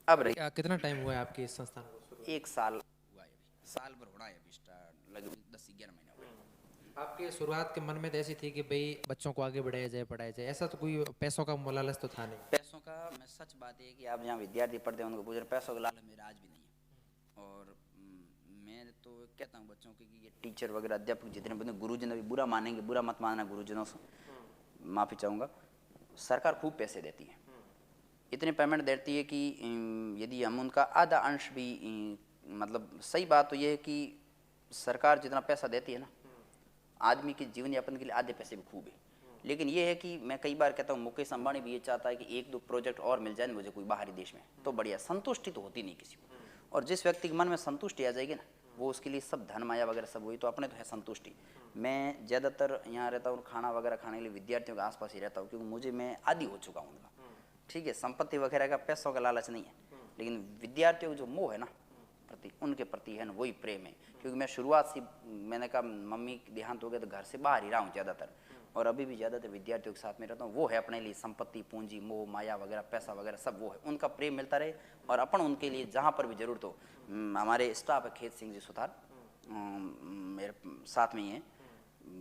अब रही कितना टाइम हुआ है आपके इस संस्थान को शुरू? 1 साल हुआ है, अभी साल भर होना है, अभी स्टार्ट लगभग 10-11 महीने हुए। आपके शुरुआत के मन में तो ऐसी थी कि भाई बच्चों को आगे बढ़ाया जाए, पढ़ाया जाए, ऐसा तो कोई पैसों का लालच तो था नहीं? पैसों का, मैं सच बात है कि आप जहाँ विद्यार्थी पढ़ते हैं उनको पूछ रहे, पैसों का लालच मेरा आज भी नहीं है। और मैं तो कहता हूँ बच्चों के कि ये टीचर वगैरह अध्यापक जितने बने, गुरुजन अभी बुरा मानेंगे, बुरा मत मानना गुरुजनों से, माफ़ी चाहूँगा, सरकार खूब पैसे देती है, इतने पेमेंट देती है कि यदि हम उनका आधा अंश भी, मतलब सही बात तो ये है कि सरकार जितना पैसा देती है ना, आदमी के जीवन यापन के लिए आधे पैसे भी खूब है। लेकिन ये है कि मैं कई बार कहता हूँ, मुकेश अंबानी भी ये चाहता है कि 1-2 प्रोजेक्ट और मिल जाए मुझे कोई बाहरी देश में, तो बढ़िया। संतुष्टि तो होती नहीं किसी को, और जिस व्यक्ति के मन में संतुष्टि आ जाएगी ना, वो उसके लिए सब धन माया वगैरह सब वही, तो अपने तो है संतुष्टि। मैं ज़्यादातर यहाँ रहता हूँ, खाना वगैरह खाने के लिए विद्यार्थियों के आसपास ही रहता हूँ, क्योंकि मैं आदी हो चुका हूँ उनका। ठीक है, संपत्ति वगैरह का, पैसों का लालच नहीं है, लेकिन विद्यार्थियों को जो मोह है ना प्रति, उनके प्रति है ना, वही प्रेम है। क्योंकि मैं शुरुआत से, मैंने कहा मम्मी देहांत हो गया तो घर से बाहर ही रहा हूँ ज़्यादातर, और अभी भी ज़्यादातर विद्यार्थियों के साथ में रहता हूँ। वो है अपने लिए संपत्ति, पूंजी, मोह माया वगैरह, पैसा वगैरह सब वो है, उनका प्रेम मिलता रहे, और अपन उनके लिए जहाँ पर भी जरूरत हो। हमारे स्टाफ है खेत सिंह जी सुथार, मेरे साथ में ही हैं,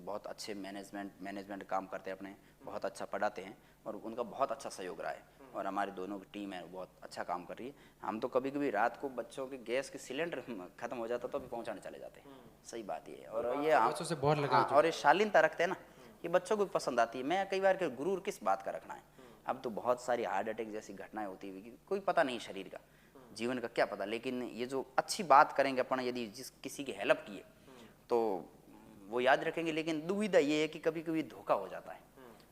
बहुत अच्छे मैनेजमेंट काम करते हैं अपने, बहुत अच्छा पढ़ाते हैं, और उनका बहुत अच्छा सहयोग रहा है। और हमारी दोनों की टीम है बहुत अच्छा काम कर रही है। हम तो कभी कभी रात को बच्चों के गैस के सिलेंडर खत्म हो जाता तो भी पहुंचाने चले जाते हैं। सही बात ये है। और ये बच्चों से बहुत लगाव हाँ, और ये शालीनता रखते हैं ना, ये बच्चों को भी पसंद आती है। मैं कई बार के गुरूर किस बात का रखना है, अब तो बहुत सारी हार्ट अटैक जैसी घटनाएं होती है, कोई पता नहीं शरीर का, जीवन का क्या पता, लेकिन ये जो अच्छी बात करेंगे अपन, यदि जिस किसी की हेल्प की है तो वो याद रखेंगे। लेकिन दुविधा ये है कि कभी कभी धोखा हो जाता है,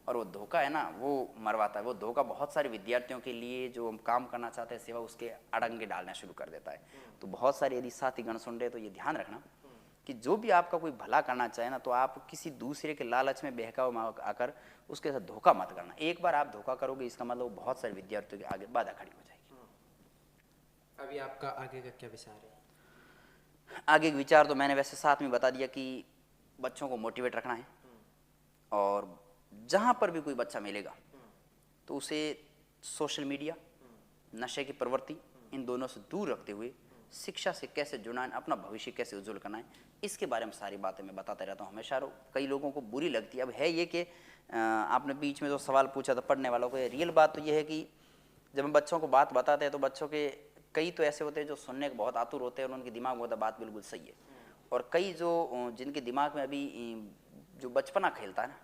और वो धोखा है ना, वो मरवाता है। वो धोखा बहुत सारे विद्यार्थियों के लिए जो हम काम करना चाहते हैं सेवा, उसके अड़ंगे डालना शुरू कर देता है। तो बहुत सारे यदि साथी गण सुन रहे तो ये ध्यान रखना कि जो भी आपका कोई भला करना चाहे ना, तो आप किसी दूसरे के लालच में बहकाव में आकर उसके साथ धोखा मत करना। एक बार आप धोखा करोगे, इसका मतलब बहुत सारे विद्यार्थियों के आगे बाधा खड़ी हो जाएगी। अभी आपका आगे का क्या विचार है? आगे के विचार तो मैंने वैसे साथ में बता दिया कि बच्चों को मोटिवेट रखना है, और जहाँ पर भी कोई बच्चा मिलेगा तो उसे सोशल मीडिया, नशे की प्रवृत्ति, इन दोनों से दूर रखते हुए शिक्षा से कैसे जुड़ना है, अपना भविष्य कैसे उज्जवल करना है, इसके बारे में सारी बातें मैं बताता रहता हूँ हमेशा। कई लोगों को बुरी लगती है। अब है ये कि आपने बीच में जो सवाल पूछा था पढ़ने वालों को, रियल बात तो ये है कि जब हम बच्चों को बात बताते हैं तो बच्चों के कई तो ऐसे होते हैं जो सुनने के बहुत आतुर होते हैं और उनके दिमाग में होता बात बिल्कुल सही है, और कई जो जिनके दिमाग में अभी जो बचपना खेलता है ना,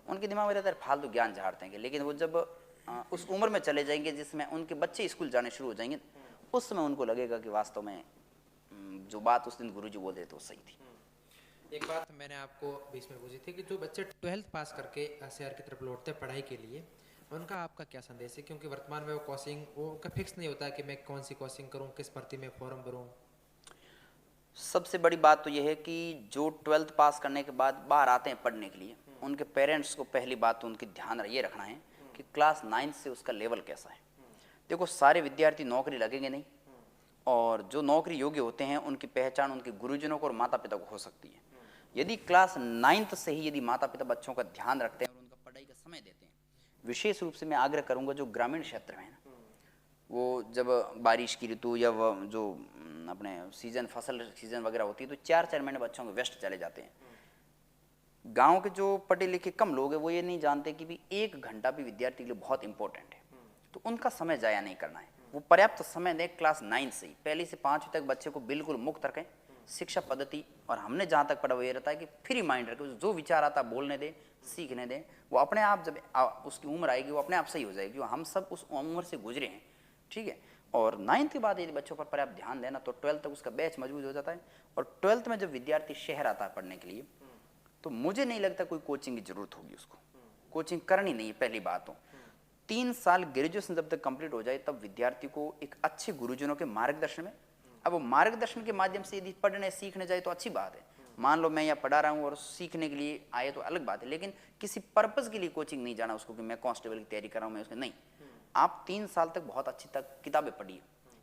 उनके दिमाग में रहता है फालतू ज्ञान झाड़ते हैं। लेकिन वो जब उस उम्र में चले जाएंगे जिसमें उनके बच्चे स्कूल जाने शुरू हो जाएंगे, उस समय उनको लगेगा कि वास्तव में जो बात उस दिन गुरुजी बोल रहे थे वो सही थी। एक बात मैंने आपको बीच में पूछी थी कि जो बच्चे 12th पास करके शहर की तरफ लौटते हैं पढ़ाई के लिए, उनका आपका क्या संदेश है? क्योंकि वर्तमान में वो कोचिंग, वो उनका फिक्स नहीं होता कि मैं कौन सी कोचिंग करूं, किस भर्ती में फॉर्म भरूं। सबसे बड़ी बात तो यह है कि जो 12th पास करने के बाद बाहर आते हैं पढ़ने के लिए, उनके पेरेंट्स को पहली बात तो उनकी ध्यान ये रखना है कि क्लास 9 से उसका लेवल कैसा है। देखो, सारे विद्यार्थी नौकरी लगेंगे नहीं, और जो नौकरी योग्य होते हैं उनकी पहचान उनके गुरुजनों को और माता पिता को हो सकती है। यदि क्लास 9th से ही यदि माता पिता बच्चों का ध्यान रखते हैं और उनका पढ़ाई का समय देते हैं, विशेष रूप से मैं आग्रह करूंगा जो ग्रामीण क्षेत्र में है ना, वो जब बारिश की ऋतु या जो अपने सीजन, फसल सीजन वगैरह होती है, तो 4-4 महीने बच्चों के व्यस्त चले जाते हैं। गांव के जो पढ़े लिखे कम लोग हैं वो ये नहीं जानते कि भी 1 घंटा भी विद्यार्थी के लिए बहुत इंपॉर्टेंट है, तो उनका समय जाया नहीं करना है। वो पर्याप्त समय दें, क्लास 9 से ही, पहली से 5वीं तक बच्चे को बिल्कुल मुक्त रखें शिक्षा पद्धति। और हमने जहाँ तक पढ़ा वो ये रहता है कि फ्री माइंड रखें, जो विचार आता बोलने दें, सीखने दें, वो अपने आप जब उसकी उम्र आएगी वो अपने आप सही हो जाएगी। हम सब उस उम्र से गुजरे हैं, ठीक है। और 9th के बाद यदि बच्चों पर पर्याप्त ध्यान देना तो 12th तक उसका बैच मजबूत हो जाता है। और 12th में जब विद्यार्थी शहर आता है पढ़ने के लिए, तो मुझे नहीं लगता कोई कोचिंग की जरूरत होगी उसको, कोचिंग करनी नहीं है। पहली बात तो 3 साल ग्रेजुएशन जब तक कंप्लीट हो जाए तब विद्यार्थी को एक अच्छे गुरुजनों के मार्गदर्शन में, अब वो मार्गदर्शन के माध्यम से यदि पढ़ने सीखने जाए तो अच्छी बात है। मान लो मैं यहाँ पढ़ा रहा हूँ और सीखने के लिए आए तो अलग बात है, लेकिन किसी पर्पस के लिए कोचिंग नहीं जाना उसको कि मैं कांस्टेबल की तैयारी कर रहा हूँ, मैं उसके नहीं। आप 3 साल तक बहुत अच्छी तक किताबें पढ़िए।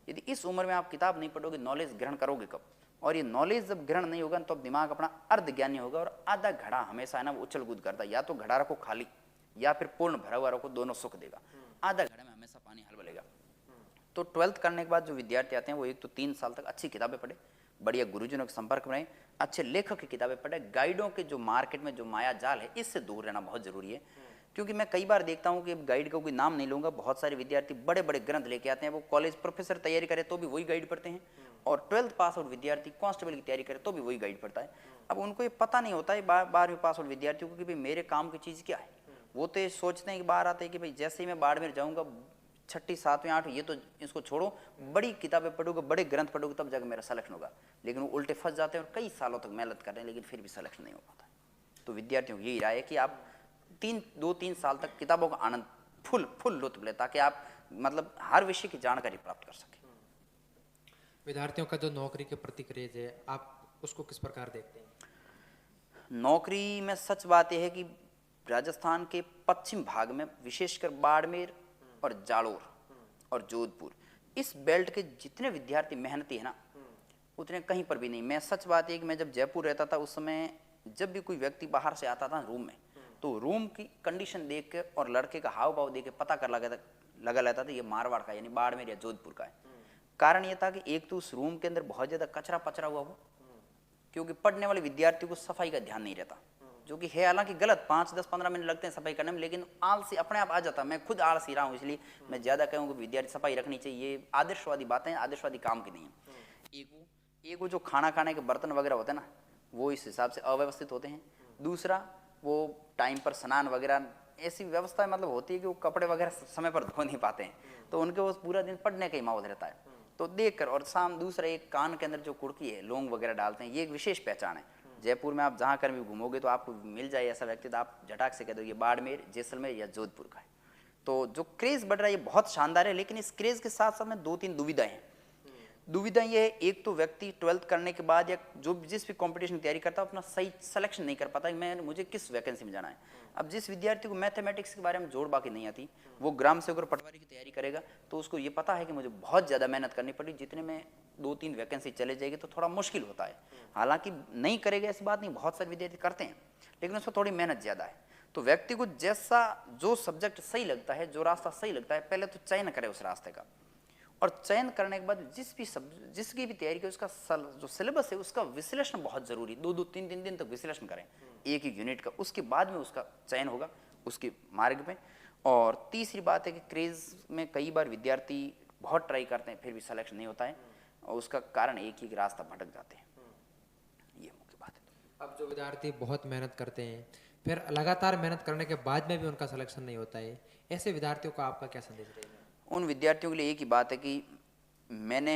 यदि इस उम्र में आप किताब नहीं पढ़ोगे, नॉलेज ग्रहण करोगे कब? और ये नॉलेज जब ग्रहण नहीं होगा तो दिमाग अपना अर्धज्ञानी होगा और आधा घड़ा हमेशा है ना वो उछल कूद करता है, या तो घड़ा रखो खाली या फिर पूर्ण भरा हुआ रखो, दोनों सुख देगा। आधा घड़े में हमेशा पानी हलबलेगा। तो 12th करने के बाद जो विद्यार्थी आते हैं वो एक तो 3 साल तक अच्छी किताबें पढ़े, बढ़िया गुरुजनों के संपर्क में रहें, अच्छे लेखक की किताबें पढ़े, गाइडों के जो मार्केट में जो माया जाल है इससे दूर रहना बहुत जरूरी है। क्योंकि मैं कई बार देखता हूँ कि गाइड का कोई नाम नहीं लूँगा, बहुत सारे विद्यार्थी बड़े बड़े ग्रंथ लेके आते हैं, वो कॉलेज प्रोफेसर तैयारी करे तो भी वही गाइड पढ़ते हैं, और 12th पास आउट विद्यार्थी कांस्टेबल की तैयारी करे तो भी वही गाइड पढ़ता है। अब उनको ये पता नहीं होता है 12वीं पास आउट विद्यार्थियों को कि भाई मेरे काम की चीज़ क्या है। वो तो ये सोचते हैं कि बाहर आते हैं कि भाई जैसे ही मैं बाड़मेर जाऊँगा 6ठी 7वीं 8वीं ये तो इसको छोड़ो, बड़ी किताबें पढ़ोगे, बड़े ग्रंथ पढ़ोगे तब जाकर मेरा सिलेक्शन होगा। लेकिन वो उल्टे फंस जाते हैं और कई सालों तक मेहनत कर रहे हैं लेकिन फिर भी सिलेक्शन नहीं हो पाता। तो विद्यार्थियों को यही राय है कि आप 2-3 साल तक किताबों का आनंद फुल लुत्फ ले, ताकि आप मतलब हर विषय की जानकारी प्राप्त कर सकें। विद्यार्थियों का जो नौकरी के प्रति क्रेज है, आप उसको किस प्रकार देखते हैं? नौकरी में सच बात यह है कि राजस्थान के पश्चिम भाग में विशेषकर बाड़मेर और जालोर और जोधपुर, इस बेल्ट के जितने विद्यार्थी मेहनती है ना उतने कहीं पर भी नहीं। मैं सच बात है कि मैं जब जयपुर रहता था उस समय जब भी कोई व्यक्ति बाहर से आता था रूम में, तो रूम की कंडीशन देख के और लड़के का हाव भाव देख के पता कर लगा लेता था ये मारवाड़ का यानी बाड़मेर या जोधपुर का है। कारण ये था कि एक तो उस रूम के अंदर बहुत ज्यादा कचरा पचरा हुआ हो, क्योंकि पढ़ने वाले विद्यार्थियों को सफाई का ध्यान नहीं रहता, जो कि है हालांकि गलत। 5-10-15 मिनट लगते हैं सफाई करने में, लेकिन आलसी अपने आप आ जाता। मैं खुद आलसी रहा हूँ, इसलिए मैं ज्यादा कहूँगा विद्यार्थी सफाई रखनी चाहिए। ये आदर्शवादी बातें आदर्शवादी काम की नहीं है। एक वो जो खाना खाने के बर्तन वगैरह होते हैं ना, वो इस हिसाब से अव्यवस्थित होते हैं। दूसरा वो टाइम पर स्नान वगैरह ऐसी व्यवस्था मतलब होती है कि वो कपड़े वगैरह समय पर धो नहीं पाते हैं, तो उनके वो पूरा दिन पढ़ने का ही माहौल रहता है। तो देख कर, और शाम दूसरा एक कान के अंदर जो कुड़की है लौंग वगैरह डालते हैं, ये एक विशेष पहचान है। जयपुर में आप जहाँ कर भी घूमोगे तो आपको मिल जाए ऐसा व्यक्ति, तो आप झटाक से कह दो ये बाड़मेर, जैसलमेर या जोधपुर का है। तो जो क्रेज बढ़ रहा है ये बहुत शानदार है, लेकिन इस क्रेज के साथ साथ में 2-3 दुविधाएं हैं। दुविधा ये है, एक तो व्यक्ति 12th करने के बाद या जो जिस भी कंपटीशन की तैयारी करता है अपना सही सिलेक्शन नहीं कर पाता कि मैं मुझे किस वैकेंसी में जाना है। अब जिस विद्यार्थी को मैथमेटिक्स के बारे में जोड़ बाकी नहीं आती, वो ग्राम सेवक और पटवारी की तैयारी करेगा तो उसको ये पता है कि मुझे बहुत ज़्यादा मेहनत करनी पड़ी, जितने में 2-3 वैकेंसी चले जाएगी तो थोड़ा मुश्किल होता है। हालांकि नहीं करेगा ऐसी बात नहीं, बहुत सारे विद्यार्थी करते हैं, लेकिन उसमें थोड़ी मेहनत ज़्यादा है। तो व्यक्ति को जैसा जो सब्जेक्ट सही लगता है, जो रास्ता सही लगता है, पहले तो चयन करे उस रास्ते का, और चयन करने के बाद जिसकी भी तैयारी की उसका जो सिलेबस है उसका विश्लेषण बहुत जरूरी। 2-3 दिन तक विश्लेषण करें एक यूनिट का, उसके बाद में उसका चयन होगा उसके मार्ग में। और तीसरी बात है कि क्रेज में कई बार विद्यार्थी बहुत ट्राई करते हैं फिर भी सिलेक्शन नहीं होता है, और उसका कारण एक ही रास्ता भटक जाते हैं, ये मुख्य बात है। अब जो विद्यार्थी बहुत मेहनत करते हैं फिर लगातार मेहनत करने के बाद में भी उनका सिलेक्शन नहीं होता है, ऐसे विद्यार्थियों का आपका क्या संदेश रहेगा? उन विद्यार्थियों के लिए एक ही बात है कि मैंने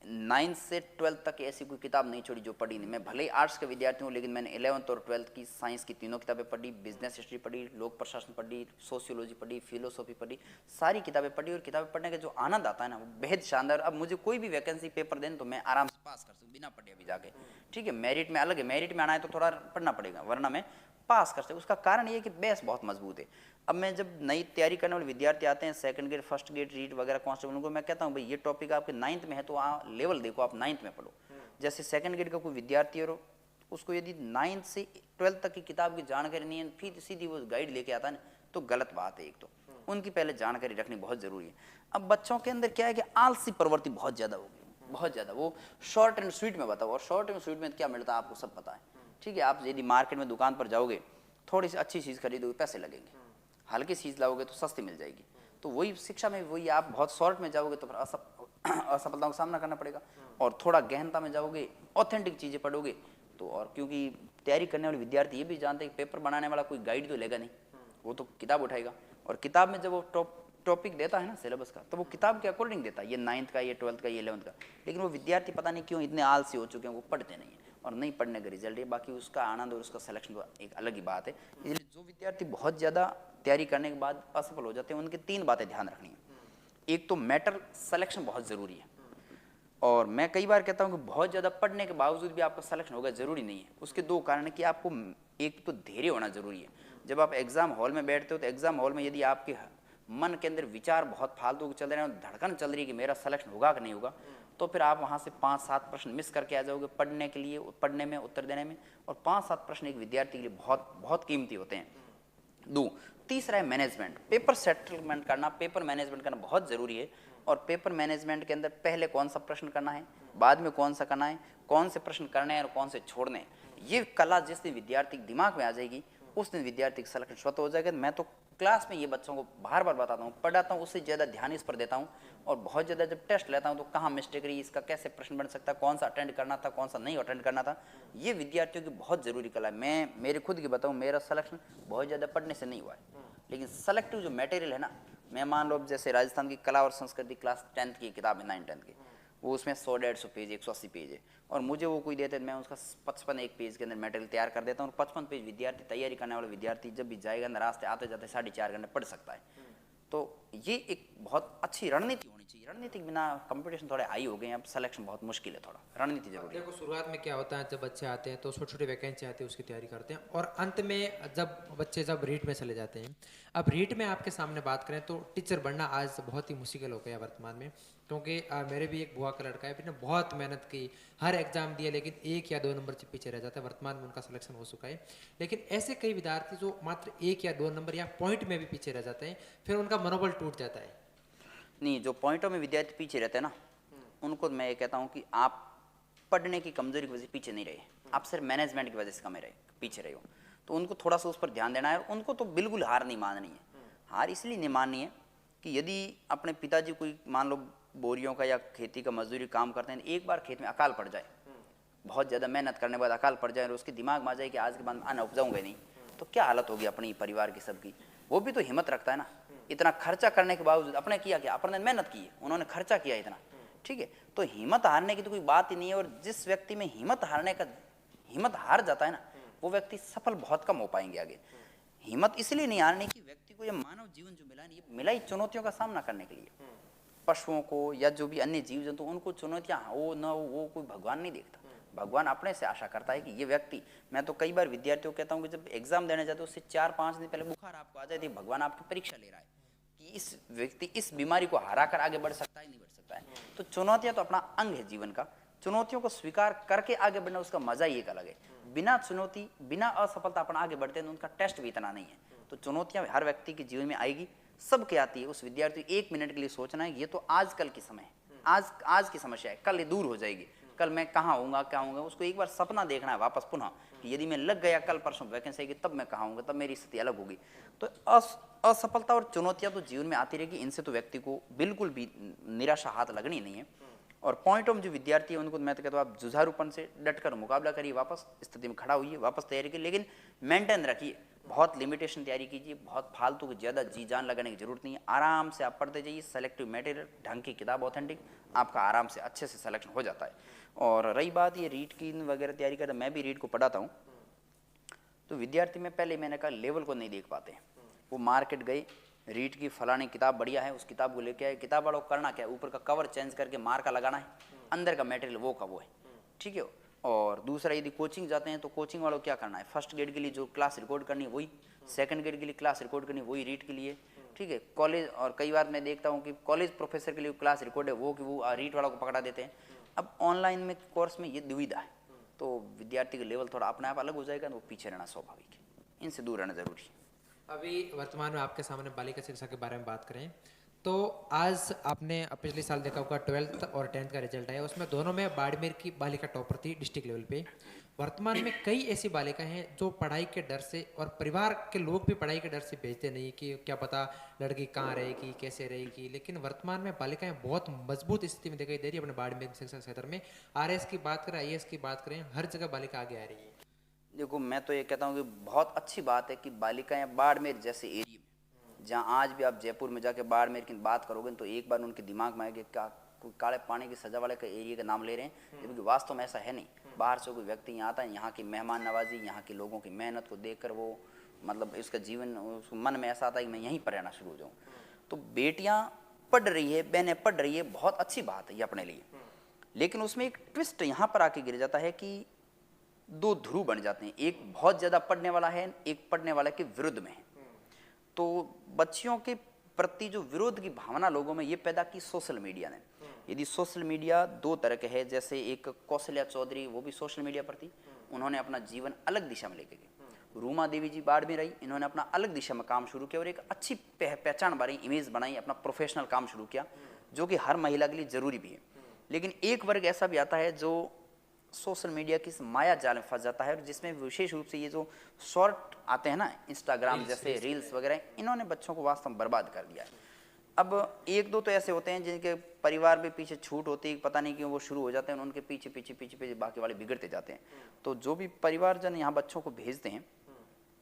9th से 12th तक ऐसी कोई किताब नहीं छोड़ी जो पढ़ी नहीं। मैं भले ही आर्ट्स के विद्यार्थी हूँ, लेकिन मैंने 11th और 12th की साइंस की तीनों किताबें पढ़ी, बिजनेस हिस्ट्री पढ़ी, लोक प्रशासन पढ़ी, सोशियोलॉजी पढ़ी, फिलोसॉफी पढ़ी, सारी किताबें पढ़ी। और किताबें पढ़ने का जो आनंद आता है ना वो बेहद शानदार। अब मुझे कोई भी वैकेंसी पेपर दें तो मैं आराम से पास कर सकूँ बिना पढ़े अभी जाके। ठीक है, मेरिट में अलग है, मेरिट में आना है तो थोड़ा पढ़ना पड़ेगा, वरना मैं पास कर सकते। उसका कारण ये कि बेस बहुत मजबूत है। अब मैं जब नई तैयारी करने वाले विद्यार्थी आते हैं, second grade, first grade, read वगैरह कांस्टेबल, उनको मैं कहता हूँ भाई ये टॉपिक आपके 9th में है तो लेवल देखो, आप 9th में पढ़ो। जैसे सेकंड ग्रेड का कोई विद्यार्थी और उसको यदि 9th से 12th तक की किताब की जानकारी नहीं है, फिर सीधी वो गाइड लेके आता है तो गलत बात है। एक तो उनकी पहले जानकारी रखनी बहुत जरूरी है। अब बच्चों के अंदर क्या है कि आलसी प्रवृत्ति बहुत ज्यादा होगी, बहुत ज्यादा। वो शॉर्ट एंड स्वीट में बताओ, और शॉर्ट एंड स्वीट में क्या मिलता है आपको सब पता है। ठीक है, आप यदि मार्केट में दुकान पर जाओगे, थोड़ी सी अच्छी चीज़ खरीदोगे पैसे लगेंगे, हल्की चीज़ लाओगे तो सस्ती मिल जाएगी। तो वही शिक्षा में वही, आप बहुत शॉर्ट में जाओगे तो फिर असफलताओं का सामना करना पड़ेगा, और थोड़ा गहनता में जाओगे, ऑथेंटिक चीज़ें पढ़ोगे तो। और क्योंकि तैयारी करने वाले विद्यार्थी ये भी जानते हैं कि पेपर बनाने वाला कोई गाइड तो लेगा नहीं, वो तो किताब उठाएगा, और किताब में जब वो टॉपिक देता है ना सिलेबस का, तो वो किताब के अकॉर्डिंग देता है, ये 9th का, ये 12th का, ये 11th का। लेकिन वो विद्यार्थी पता नहीं क्यों इतने आलसी हो चुके हैं, वो पढ़ते नहीं है, और नहीं पढ़ने का रिजल्ट है। बाकी उसका आनंद और उसका सिलेक्शन तो एक अलग ही बात है। इसलिए जो विद्यार्थी बहुत ज़्यादा तैयारी करने के बाद असफल हो जाते हैं, उनकी 3 बातें ध्यान रखनी है। एक तो मैटर सिलेक्शन बहुत ज़रूरी है, और मैं कई बार कहता हूँ कि बहुत ज़्यादा पढ़ने के बावजूद भी आपका सिलेक्शन होगा ज़रूरी नहीं है। उसके 2 कारण है कि आपको एक तो धैर्य होना ज़रूरी है। जब आप एग्ज़ाम हॉल में बैठते हो तो एग्ज़ाम हॉल में यदि आपके मन के अंदर विचार बहुत फालतू के चल रहे हैं, धड़कन चल रही है कि मेरा सिलेक्शन होगा कि नहीं होगा, तो फिर आप वहाँ से 5-7 प्रश्न मिस करके आ जाओगे पढ़ने के लिए, पढ़ने में, उत्तर देने में। और 5-7 प्रश्न एक विद्यार्थी के लिए बहुत बहुत कीमती होते हैं। तीसरा है मैनेजमेंट, पेपर सेटलमेंट करना, पेपर मैनेजमेंट करना बहुत ज़रूरी है। और पेपर मैनेजमेंट के अंदर पहले कौन सा प्रश्न करना है, बाद में कौन सा करना है, कौन से प्रश्न करने हैं और कौन से छोड़ने हैं, ये कला जिस दिन विद्यार्थी के दिमाग में आ जाएगी उस दिन विद्यार्थी का सिलेक्शन स्वतः हो जाएगा। मैं तो क्लास में ये बच्चों को बार बार बताता हूँ, पढ़ाता हूँ, उससे ज़्यादा ध्यान इस पर देता हूँ। और बहुत ज़्यादा जब टेस्ट लेता हूँ तो कहाँ मिस्टेक रही, इसका कैसे प्रश्न बन सकता है, कौन सा अटेंड करना था, कौन सा नहीं अटेंड करना था, ये विद्यार्थियों की बहुत ज़रूरी कला है। मैं मेरे खुद की बताऊँ, मेरा सिलेक्शन बहुत ज़्यादा पढ़ने से नहीं हुआ है, लेकिन सेलेक्टिव जो मटेरियल है ना, मैं मान लो जैसे राजस्थान की कला और संस्कृति क्लास 10th की किताब है, 9th 10th की, वो उसमें 100-150 पेज, 180 पेज है, और मुझे वो कोई देते हैं, मैं उसका 55 पेज के अंदर मटेरियल तैयार कर देता हूँ। और 55 पेज विद्यार्थी, तैयारी करने वाला विद्यार्थी जब भी जाएगा ना, रास्ते आते जाते 4.5 घंटे पढ़ सकता है। तो ये एक बहुत अच्छी रणनीति होनी चाहिए। रणनीति के बिना कंपटीशन थोड़े हाई हो गए हैं, अब सिलेक्शन बहुत मुश्किल है, थोड़ा रणनीति जरूरी है। देखो शुरुआत में क्या होता है, जब बच्चे आते हैं तो छोटी छोटी वैकेंसी आती है, उसकी तैयारी करते हैं, और अंत में जब रीट में चले जाते हैं। अब रीट में आपके सामने बात करें तो टीचर बनना आज बहुत ही मुश्किल हो गया वर्तमान में, क्योंकि मेरे भी एक बुआ का लड़का है, फिर बहुत मेहनत की, हर एग्जाम दिया, लेकिन 1 या 2 नंबर से पीछे रह जाता है। वर्तमान में उनका सिलेक्शन हो चुका है, लेकिन ऐसे कई विद्यार्थी जो मात्र 1 या 2 नंबर या पॉइंट में भी पीछे रह जाते हैं, फिर उनका मनोबल टूट जाता है। नहीं, जो पॉइंटों में विद्यार्थी पीछे रहते हैं ना, उनको मैं ये कहता हूँ कि आप पढ़ने की कमजोरी की वजह से पीछे नहीं रहे, आप सिर्फ मैनेजमेंट की वजह से कम रहे, पीछे रहे हो, तो उनको थोड़ा सा उस पर ध्यान देना है। और उनको तो बिल्कुल हार नहीं माननी है। हार इसलिए नहीं माननी है कि यदि अपने पिताजी कोई मान लो बोरियों का या खेती का मजदूरी काम करते हैं, एक बार खेत में अकाल पड़ जाए, बहुत ज़्यादा मेहनत करने के बाद अकाल पड़ जाए और उसके दिमाग में आ जाए कि आज के बाद अन्न उपजाऊंगा नहीं, तो क्या हालत होगी अपनी परिवार की सबकी। वो भी तो हिम्मत रखता है ना, इतना खर्चा करने के बावजूद अपने किया क्या, अपने मेहनत की है, उन्होंने खर्चा किया इतना, ठीक है। तो हिम्मत हारने की तो कोई बात ही नहीं है। और जिस व्यक्ति में हिम्मत हार जाता है ना, वो व्यक्ति सफल बहुत कम हो पाएंगे आगे। हिम्मत इसलिए नहीं हारने की, व्यक्ति को ये मानव जीवन जो मिला है, ये मिला ही चुनौतियों का सामना करने के लिए। पशुओं को या जो भी अन्य जीव जंतु, उनको चुनौतियां हो न हो, वो कोई भगवान नहीं देखता। भगवान अपने से आशा करता है कि ये व्यक्ति, मैं तो कई बार विद्यार्थियों को कहता हूँ कि जब एग्जाम देने जाते हो उससे 4-5 दिन पहले बुखार आपको आ जाती है, भगवान आपकी परीक्षा ले रहा है कि इस व्यक्ति इस बीमारी को हरा कर आगे बढ़ सकता है नहीं बढ़ सकता है। तो चुनौतियां तो अपना अंग है जीवन का, चुनौतियों को स्वीकार करके आगे बढ़ना, उसका मजा ही एक अलग है। बिना चुनौती, बिना असफलता अपन आगे बढ़ते हैं तो उनका टेस्ट भी इतना नहीं है। तो चुनौतियां हर व्यक्ति के जीवन में आएगी, सबके आती है। उस विद्यार्थी 1 मिनट के लिए सोचना है ये तो आजकल की समय है, आज की समस्या है, कल ये दूर हो जाएगी, कल मैं कहाँ होऊंगा क्या होऊंगा। उसको एक बार सपना देखना है वापस पुनः कि यदि मैं लग गया कल परसों वैकेंसी आएगी तब मैं कहाँ होऊंगा, तब मेरी स्थिति अलग होगी। तो असफलता और चुनौतियां तो जीवन में आती रहेगी, इनसे तो व्यक्ति को बिल्कुल भी निराशा हाथ लगनी नहीं है। और पॉइंट ऑफ जो विद्यार्थी है उनको मैं तो कहता हूँ आप जुझारूपन से डटकर मुकाबला करिए, वापस स्थिति में खड़ा हुई, वापस तैयारी की, लेकिन मेंटेन रखिए, बहुत लिमिटेशन तैयारी कीजिए, बहुत फालतू की ज़्यादा जी जान लगाने की जरूरत नहीं है। आराम से आप पढ़ते जाइए, सेलेक्टिव मटेरियल, ढंग की किताब ऑथेंटिक, आपका आराम से अच्छे से सिलेक्शन हो जाता है। और रही बात ये रीट की वगैरह तैयारी करता, मैं भी रीट को पढ़ाता हूँ, तो विद्यार्थी में पहले मैंने कहा लेवल को नहीं देख पाते। वो मार्केट गए, रीट की फलानी किताब बढ़िया है, उस किताब को लेके आए, किताब वालों को करना क्या है, ऊपर का कवर चेंज करके मार्का लगाना है, अंदर का मटेरियल वो का वो है, ठीक है। और दूसरा यदि कोचिंग जाते हैं तो कोचिंग वालों को क्या करना है, फर्स्ट ग्रेड के लिए जो क्लास रिकॉर्ड करनी है वही, सेकंड ग्रेड के लिए क्लास रिकॉर्ड करनी है वही रीट के लिए, ठीक है। कॉलेज, और कई बार मैं देखता हूँ कि कॉलेज प्रोफेसर के लिए क्लास रिकॉर्ड है वो कि वो रीट वालों को पकड़ा देते हैं। अब ऑनलाइन में कोर्स में ये दुविधा है, तो विद्यार्थी का लेवल थोड़ा अपने आप अलग हो जाएगा, तो वो पीछे रहना स्वाभाविक है, इनसे दूर रहना जरूरी है। अभी वर्तमान में आपके सामने बालिका शिक्षा के बारे में बात करें तो आज आपने पिछले साल देखा होगा 12th और 10th का रिजल्ट आया, उसमें दोनों में बाड़मेर की बालिका टॉपर थी डिस्ट्रिक्ट लेवल पे। वर्तमान में कई ऐसी बालिका हैं जो पढ़ाई के डर से, और परिवार के लोग भी पढ़ाई के डर से भेजते नहीं कि क्या पता लड़की कहाँ रहेगी कैसे रहेगी, लेकिन वर्तमान में बालिकाएं बहुत मजबूत स्थिति में दिखाई दे रही है अपने बाड़मेर शिक्षा क्षेत्र में। RS की बात करें, IAS की बात करें, हर जगह बालिका आगे आ रही है। देखो मैं तो ये कहता हूँ कि बहुत अच्छी बात है कि बालिकाएं बाड़मेर जैसे एरिया में, जहाँ आज भी आप जयपुर में जाके बाड़मेर की बात करोगे तो एक बार उनके दिमाग में आएगा क्या कोई काले पानी की सजा वाले का एरिया का नाम ले रहे हैं, जबकि वास्तव में ऐसा है नहीं। बाहर से कोई व्यक्ति यहाँ आता है, यहाँ की मेहमान नवाजी, यहाँ के लोगों की मेहनत को देखकर वो मतलब उसका जीवन, उसको मन में ऐसा आता है कि मैं यहीं पर रहना शुरू हो जाऊँ। तो बेटियाँ पढ़ रही है, बहनें पढ़ रही है, बहुत अच्छी बात है ये अपने लिए, लेकिन उसमें एक ट्विस्ट यहाँ पर आके गिर जाता है कि 2 ध्रुव बन जाते हैं, एक बहुत ज़्यादा पढ़ने वाला है, एक पढ़ने वाला के विरुद्ध में है। तो बच्चियों के प्रति जो विरोध की भावना लोगों में ये पैदा की सोशल मीडिया ने। यदि सोशल मीडिया दो तरह के है, जैसे एक कौशल्या चौधरी वो भी सोशल मीडिया पर थी, उन्होंने अपना जीवन अलग दिशा में लेके गए। रूमा देवी जी बाढ़ में रही, इन्होंने अपना अलग दिशा में काम शुरू किया और एक अच्छी पहचान बनाई, इमेज बनाई, अपना प्रोफेशनल काम शुरू किया, जो कि हर महिला के लिए जरूरी भी है। लेकिन एक वर्ग ऐसा भी आता है जो सोशल मीडिया की इस माया जाल में फंस जाता है, जिसमें विशेष रूप से ये जो शॉर्ट आते हैं ना, इंस्टाग्राम जैसे रील्स वगैरह, इन्होंने बच्चों को वास्तव में बर्बाद कर दिया है। अब एक दो तो ऐसे होते हैं जिनके परिवार में पीछे छूट होती है, पता नहीं क्यों वो शुरू हो जाते हैं, उनके पीछे पीछे पीछे पीछे बाकी वाले बिगड़ते जाते हैं। तो जो भी परिवारजन यहाँ बच्चों को भेजते हैं,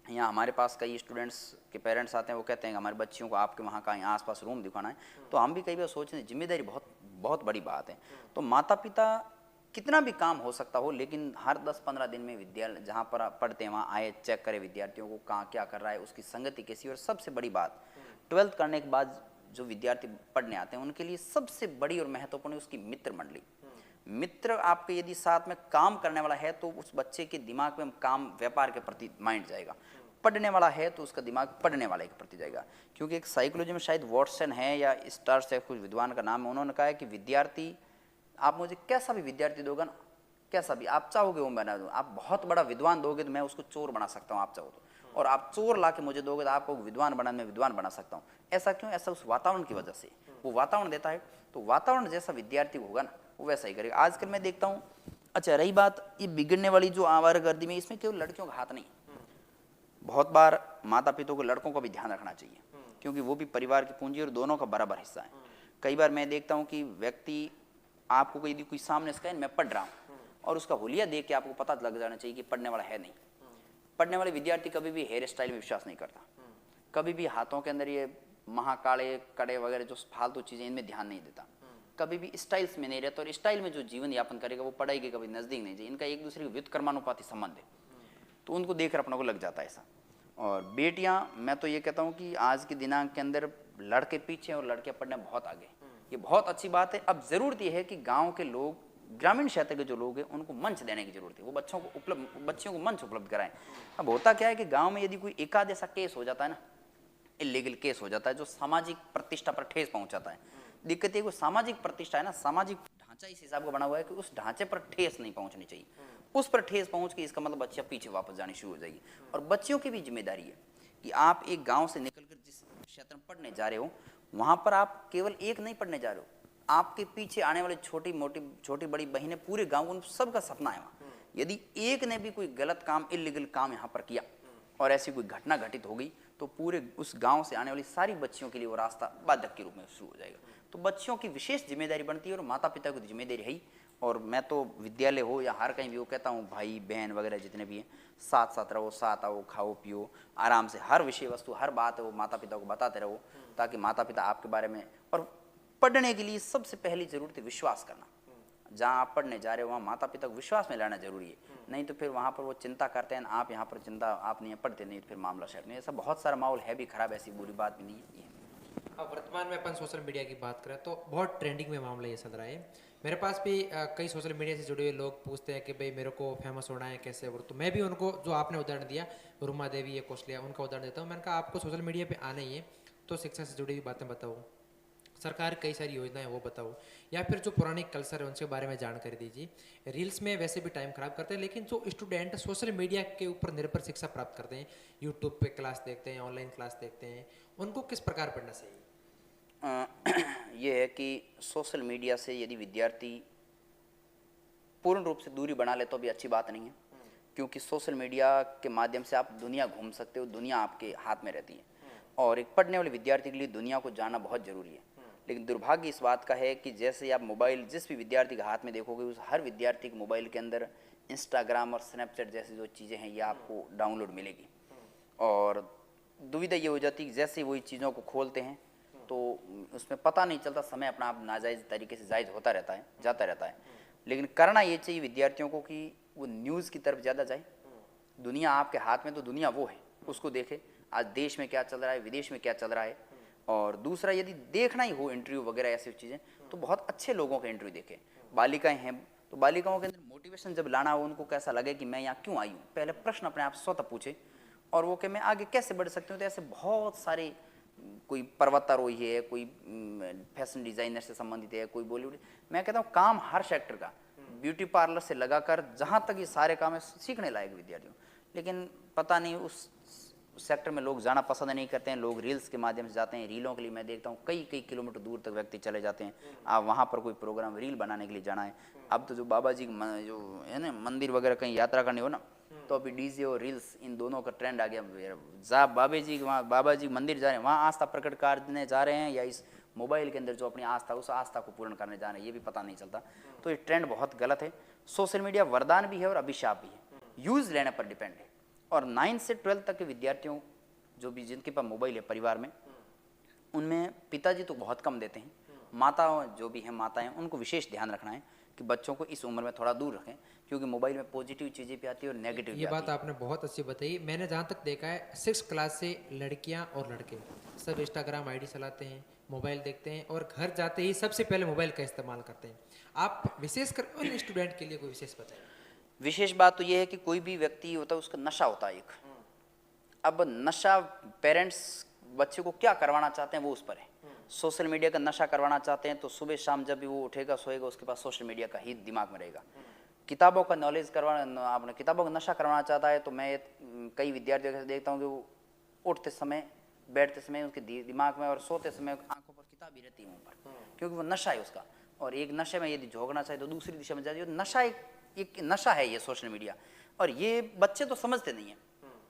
यहाँ हमारे पास कई स्टूडेंट्स के पेरेंट्स आते हैं, वो कहते हैं कि हमारे बच्चियों को आपके वहाँ का यहाँ आसपास रूम दिखाना है, तो हम भी कई बार सोचते हैं जिम्मेदारी बहुत बहुत बड़ी बात है। तो माता पिता कितना भी काम हो सकता हो, लेकिन हर 10-15 दिन में विद्यालय जहाँ पर आप पढ़ते हैं वहाँ आए, चेक करें विद्यार्थियों को कहाँ क्या कर रहा है, उसकी संगति कैसी। और सबसे बड़ी बात, 12th करने के बाद जो विद्यार्थी पढ़ने आते हैं उनके लिए सबसे बड़ी और महत्वपूर्ण है उसकी मित्र मंडली। मित्र आपके यदि साथ में काम करने वाला है तो उस बच्चे के दिमाग में काम व्यापार के प्रति माइंड जाएगा, पढ़ने वाला है तो उसका दिमाग पढ़ने वाले के प्रति जाएगा। क्योंकि एक साइकोलॉजी में शायद वॉटसन है या स्टार्स है, कुछ विद्वान का नाम है, उन्होंने कहा है कि विद्यार्थी, आप मुझे कैसा भी विद्यार्थी दोगे ना, कैसा भी आप चाहोगे वो बना दूँ। आप बहुत बड़ा विद्वान दोगे तो मैं उसको चोर बना सकता हूँ आप चाहो तो, और आप चोर ला के मुझे दोगे तो आपको विद्वान बना, मैं विद्वान बना सकता हूँ। ऐसा क्यों? ऐसा उस वातावरण की वजह से, वो वातावरण देता है, तो वातावरण जैसा विद्यार्थी होगा ना वो वैसा ही करेगा। आजकल मैं देखता हूँ, अच्छा रही बात ये बिगड़ने वाली जो आवारागर्दी में, इसमें केवल लड़कियों का हाथ नहीं, बहुत बार माता पिता को लड़कों का भी ध्यान रखना चाहिए, क्योंकि वो भी परिवार की पूंजी और दोनों का बराबर हिस्सा है। कई बार मैं देखता हूँ कि व्यक्ति आपको यदि कोई सामने से कहे मैं पढ़ रहा हूँ और उसका हुलिया देख के आपको पता लग जाना चाहिए कि पढ़ने वाला है नहीं। पढ़ने वाले विद्यार्थी कभी भी हेयर स्टाइल में विश्वास नहीं करता, कभी भी हाथों के अंदर ये महाकाले कड़े वगैरह जो फालतू चीजें, इनमें ध्यान नहीं देता, कभी भी स्टाइल्स में नहीं रहता, और स्टाइल में जो जीवन यापन करेगा वो पढ़ाई के कभी नजदीक नहीं जाए। इनका एक दूसरे के व्युत्क्रमानुपाती संबंध है, तो उनको देखकर अपने को लग जाता है ऐसा। और बेटियां, मैं तो ये कहता हूँ कि आज के दिनांक के अंदर लड़के पीछे और लड़कियां पढ़ने बहुत आगे, ये बहुत अच्छी बात है। अब जरूरत यह है कि गांव के लोग, ग्रामीण क्षेत्र के जो लोग हैं, उनको मंच देने की जरूरत है, वो बच्चियों को मंच उपलब्ध कराएं। अब होता क्या है कि गांव में यदि कोई एकाध ऐसा केस हो जाता है ना, इलीगल केस हो जाता है जो सामाजिक प्रतिष्ठा पर ठेस पहुंचाता है, दिक्कत ये कोई सामाजिक प्रतिष्ठा है ना, सामाजिक ढांचा इस हिसाब का बना हुआ है कि उस ढांचे पर ठेस नहीं पहुंचनी चाहिए। उस पर ठेस पहुंच के इसका मतलब बच्चा पीछे वापस जानी शुरू हो जाएगी। और बच्चियों की भी जिम्मेदारी है कि आप एक गांव से निकलकर जिस क्षेत्र में पढ़ने जा रहे हो, वहां पर आप केवल एक नहीं पढ़ने जा रहे हो, आपके पीछे आने वाले छोटी बड़ी बहनें, पूरे गांव, उन सबका सपना है वहाँ। यदि एक ने भी कोई गलत काम, इलीगल काम यहाँ पर किया और ऐसी कोई घटना घटित हो गई, तो पूरे उस गांव से आने वाली सारी बच्चियों के लिए वो रास्ता बाधक के रूप में शुरू हो जाएगा। तो बच्चियों की विशेष जिम्मेदारी बनती है और माता पिता की जिम्मेदारी है ही। और मैं तो विद्यालय हो या हर कहीं भी वो कहता हूँ, भाई बहन वगैरह जितने भी हैं, साथ साथ रहो, साथ आओ, खाओ पियो आराम से, हर विषय वस्तु, हर बात है वो माता पिता को बताते रहो, ताकि माता पिता आपके बारे में। और पढ़ने के लिए सबसे पहली जरूरत है विश्वास करना। जहाँ आप पढ़ने जा रहे हो वहाँ माता पिता को विश्वास में लाना जरूरी है, नहीं तो फिर वहाँ पर वो चिंता करते हैं, आप यहाँ पर चिंता, आप नहीं पढ़ते नहीं, तो फिर मामला शेयर नहीं। ऐसा बहुत सारा माहौल है भी खराब, ऐसी बुरी बात भी नहीं है। अब वर्तमान में अपन सोशल मीडिया की बात करें तो बहुत ट्रेंडिंग में मामला ये चल रहा है। मेरे पास भी कई सोशल मीडिया से जुड़े हुए लोग पूछते हैं कि भाई मेरे को फेमस होना है कैसे, और तो मैं भी उनको, जो आपने उदाहरण दिया रुमा देवी या कौशल्या, उनका उदाहरण देता हूँ। मैंने कहा आपको सोशल मीडिया पे आना ही है तो शिक्षा से जुड़ी हुई बातें बताओ, सरकार कई सारी योजनाएं वो बताओ, या फिर जो पुरानी कल्चर है उनके बारे में जानकारी दीजिए। रील्स में वैसे भी टाइम खराब करते हैं, लेकिन जो स्टूडेंट सोशल मीडिया के ऊपर निर्भर शिक्षा प्राप्त करते हैं, यूट्यूब पे क्लास देखते हैं, ऑनलाइन क्लास देखते हैं, उनको किस प्रकार पढ़ना चाहिए? ये है कि सोशल मीडिया से यदि विद्यार्थी पूर्ण रूप से दूरी बना ले तो भी अच्छी बात नहीं है, क्योंकि सोशल मीडिया के माध्यम से आप दुनिया घूम सकते हो, दुनिया आपके हाथ में रहती है। और एक पढ़ने वाले विद्यार्थी के लिए दुनिया को जानना बहुत जरूरी है। लेकिन दुर्भाग्य इस बात का है कि जैसे आप मोबाइल जिस भी विद्यार्थी के हाथ में देखोगे, उस हर विद्यार्थी के मोबाइल के अंदर इंस्टाग्राम और स्नैपचैट जैसी जो चीज़ें हैं ये आपको डाउनलोड मिलेगी। और दुविधा ये हो जाती है कि जैसे वही चीज़ों को खोलते हैं तो उसमें पता नहीं चलता, समय अपना आप नाजायज़ तरीके से जायज़ होता रहता है, जाता रहता है। लेकिन करना ये चाहिए विद्यार्थियों को कि वो न्यूज़ की तरफ ज़्यादा जाए। दुनिया आपके हाथ में, तो दुनिया वो है, उसको देखे आज देश में क्या चल रहा है, विदेश में क्या चल रहा है। और दूसरा, यदि देखना ही हो इंटरव्यू वगैरह ऐसी चीज़ें, तो बहुत अच्छे लोगों के इंटरव्यू देखें। बालिकाएं हैं तो बालिकाओं के अंदर मोटिवेशन जब लाना हो, उनको कैसा लगे कि मैं यहाँ क्यों आई हूँ, पहले प्रश्न अपने आप स्वतः पूछे और वो कि मैं आगे कैसे बढ़ सकती हूँ। तो ऐसे बहुत सारे कोई पर्वतारोही है, कोई फैशन डिजाइनर से संबंधित है, कोई बॉलीवुड। मैं कहता हूँ काम हर सेक्टर का, ब्यूटी पार्लर से लगाकर जहाँ तक ये सारे काम है सीखने लायक विद्यार्थियों। लेकिन पता नहीं उस सेक्टर में लोग जाना पसंद नहीं करते हैं, लोग रील्स के माध्यम से जाते हैं। रीलों के लिए मैं देखता हूँ कई कई किलोमीटर दूर तक व्यक्ति चले जाते हैं। आप वहाँ पर कोई प्रोग्राम रील बनाने के लिए जाना है, अब तो जो बाबा जी जो है ना मंदिर वगैरह कहीं यात्रा करनी हो ना, तो अभी डीजे और रील्स इन दोनों का ट्रेंड आ गया। जा बाबा जी मंदिर जा रहे हैं, वहाँ आस्था प्रकट करने जा रहे हैं या इस मोबाइल के अंदर जो अपनी आस्था उस आस्था को पूर्ण करने जा रहे हैं, ये भी पता नहीं चलता। तो ये ट्रेंड बहुत गलत है। सोशल मीडिया वरदान भी है और अभिशाप भी है, यूज लेने पर डिपेंड है। और 9 से 12 तक के विद्यार्थियों जो भी जिनके पास मोबाइल है परिवार में, उनमें पिताजी तो बहुत कम देते हैं, माता जो भी हैं माताएं, उनको विशेष ध्यान रखना है कि बच्चों को इस उम्र में थोड़ा दूर रखें, क्योंकि मोबाइल में पॉजिटिव चीज़ें भी आती है और नेगेटिव भी ये आती बात है। आपने बहुत अच्छी बताई। मैंने जहाँ तक देखा है 6 क्लास से लड़कियाँ और लड़के सब इंस्टाग्राम आईडी चलाते हैं, मोबाइल देखते हैं और घर जाते ही सबसे पहले मोबाइल का इस्तेमाल करते हैं। आप विशेषकर उन स्टूडेंट के लिए कोई विशेष बताइए। विशेष बात तो ये है कि कोई भी व्यक्ति होता है उसका नशा होता है एक। अब नशा पेरेंट्स बच्चे को क्या करवाना चाहते हैं वो उस पर है। सोशल मीडिया का नशा करवाना चाहते हैं तो सुबह शाम जब भी वो उठेगा सोएगा उसके पास सोशल मीडिया का ही दिमाग में रहेगा। किताबों का नॉलेज करवाना, आपने किताबों का नशा करवाना चाहता है तो मैं कई विद्यार्थियों से देखता हूँ कि वो उठते समय बैठते समय उसके दिमाग में और सोते समय आंखों पर किताब ही रहती है मुँह पर, क्योंकि वो नशा है उसका। और एक नशे में यदि झोंकना चाहे तो दूसरी दिशा में जाती है। नशा एक नशा है ये सोशल मीडिया, और ये बच्चे तो समझते नहीं है।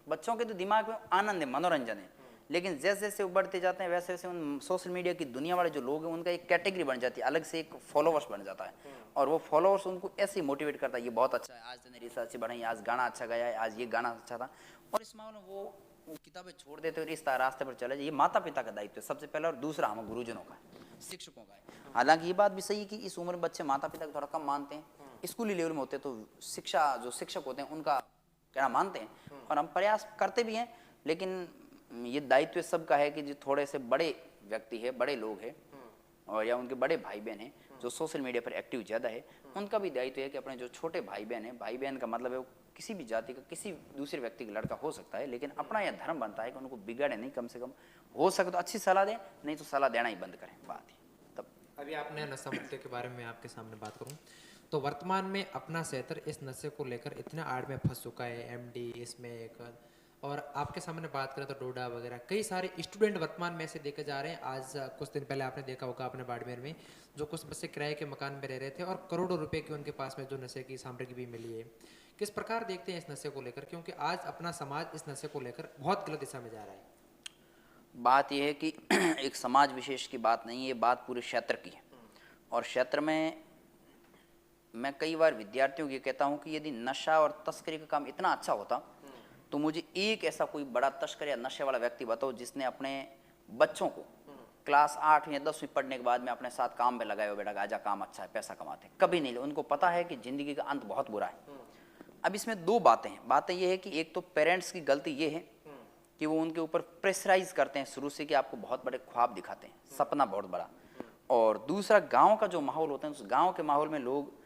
बच्चों के तो दिमाग में आनंद है, मनोरंजन है, लेकिन जैसे जैसे उबड़ते जाते हैं वैसे वैसे उन सोशल मीडिया की दुनिया वाले जो लोग हैं उनका एक कैटेगरी बन जाती है, अलग से एक फॉलोवर्स बन जाता है। और वो फॉलोवर्स उनको ऐसे ही मोटिवेट करता है, ये बहुत अच्छा है, आज तूने रील्स अच्छी बढ़ाई, आज गाना अच्छा गाया है, आज ये गाना अच्छा था। और इस मामले में वो किताबें छोड़ देते और इस रास्ते पर चले जाए। ये माता पिता का दायित्व है सबसे पहला, और दूसरा हम गुरुजनों का है, शिक्षकों का है। हालांकि ये बात भी सही है कि इस उम्र में बच्चे माता पिता को थोड़ा कम मानते हैं। स्कूली लेवल में होते हैं तो शिक्षा जो शिक्षक होते हैं उनका कहना मानते हैं और हम प्रयास करते भी हैं। लेकिन ये दायित्व सबका है कि जो थोड़े से बड़े व्यक्ति है, बड़े लोग हैं और या उनके बड़े भाई बहन हैं जो सोशल मीडिया पर एक्टिव ज़्यादा है, उनका भी दायित्व है कि अपने जो छोटे भाई बहन है, भाई बहन का मतलब है वो किसी भी जाति का किसी दूसरे व्यक्ति का लड़का हो सकता है, लेकिन अपना यह धर्म बनता है कि उनको बिगाड़े नहीं, कम से कम हो सके तो अच्छी सलाह दें, नहीं तो सलाह देना ही बंद करें। बात ही तब अभी आपने नशा मुक्ति के बारे में आपके सामने बात करूं तो वर्तमान में अपना क्षेत्र इस नशे को लेकर इतना आड़ में फंस चुका है, एमडी इसमें एक, और आपके सामने बात करें तो डोडा वगैरह कई सारे स्टूडेंट वर्तमान में ऐसे देखे जा रहे हैं। आज कुछ दिन पहले आपने देखा होगा अपने बाड़मेर में जो कुछ बच्चे किराए के मकान में रह रहे थे और करोड़ों रुपए की उनके पास में जो नशे की सामग्री भी मिली है। किस प्रकार देखते हैं इस नशे को लेकर, क्योंकि आज अपना समाज इस नशे को लेकर बहुत गलत दिशा में जा रहा है। बात यह है कि एक समाज विशेष की बात नहीं है, बात पूरे क्षेत्र की है। और क्षेत्र में मैं कई बार विद्यार्थियों को ये कहता हूँ कि यदि नशा और तस्करी का काम इतना अच्छा होता तो मुझे एक ऐसा कोई बड़ा तस्कर या नशे वाला व्यक्ति बताओ जिसने अपने बच्चों को क्लास 8 या 10वीं पढ़ने के बाद में अपने साथ काम में लगाया हो, बेटा आजा काम अच्छा है, पैसा कमाते हैं। कभी नहीं। उनको पता है कि जिंदगी का अंत बहुत बुरा है। अब इसमें दो बातें हैं। बातें ये है कि एक तो पेरेंट्स की गलती ये है कि वो उनके ऊपर प्रेशराइज करते हैं शुरू से कि आपको बहुत बड़े ख्वाब दिखाते हैं, सपना बहुत बड़ा। और दूसरा गांव का जो माहौल होता है, उस गांव के माहौल में लोग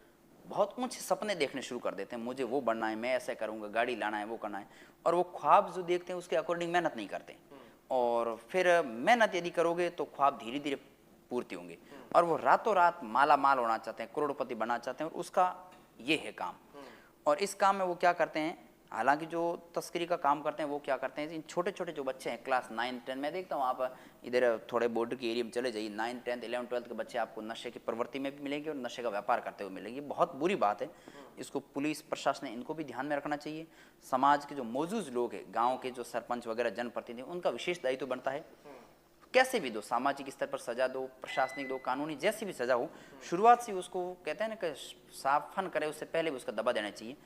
बहुत ऊंचे सपने देखने शुरू कर देते हैं, मुझे वो बनना है, मैं ऐसा करूंगा, गाड़ी लाना है, वो करना है। और वो ख्वाब जो देखते हैं उसके अकॉर्डिंग मेहनत नहीं करते, और फिर मेहनत यदि करोगे तो ख्वाब धीरे धीरे पूर्ति होंगे। और वो रातों रात माला माल होना चाहते हैं, करोड़पति बनना चाहते हैं, और उसका ये है काम। और इस काम में वो क्या करते हैं, हालांकि जो तस्करी का काम करते हैं वो क्या करते हैं, इन छोटे छोटे जो बच्चे हैं क्लास 9, 10 में देखता हूँ, आप इधर थोड़े बॉर्डर के एरिया में चले जाइए, 9, 10, 11, 12 के बच्चे आपको नशे की प्रवृत्ति में भी मिलेंगे और नशे का व्यापार करते हुए मिलेंगे। बहुत बुरी बात है। इसको पुलिस प्रशासन इनको भी ध्यान में रखना चाहिए। समाज के जो मौजूद लोग हैं, गाँव के जो सरपंच वगैरह जनप्रतिनिधि, उनका विशेष दायित्व बनता है। कैसे भी दो, सामाजिक स्तर पर सजा दो, प्रशासनिक दो, कानूनी, जैसी भी सजा हो, शुरुआत से उसको कहते हैं ना कि साफन करे उससे पहले भी उसका दबा देना चाहिए।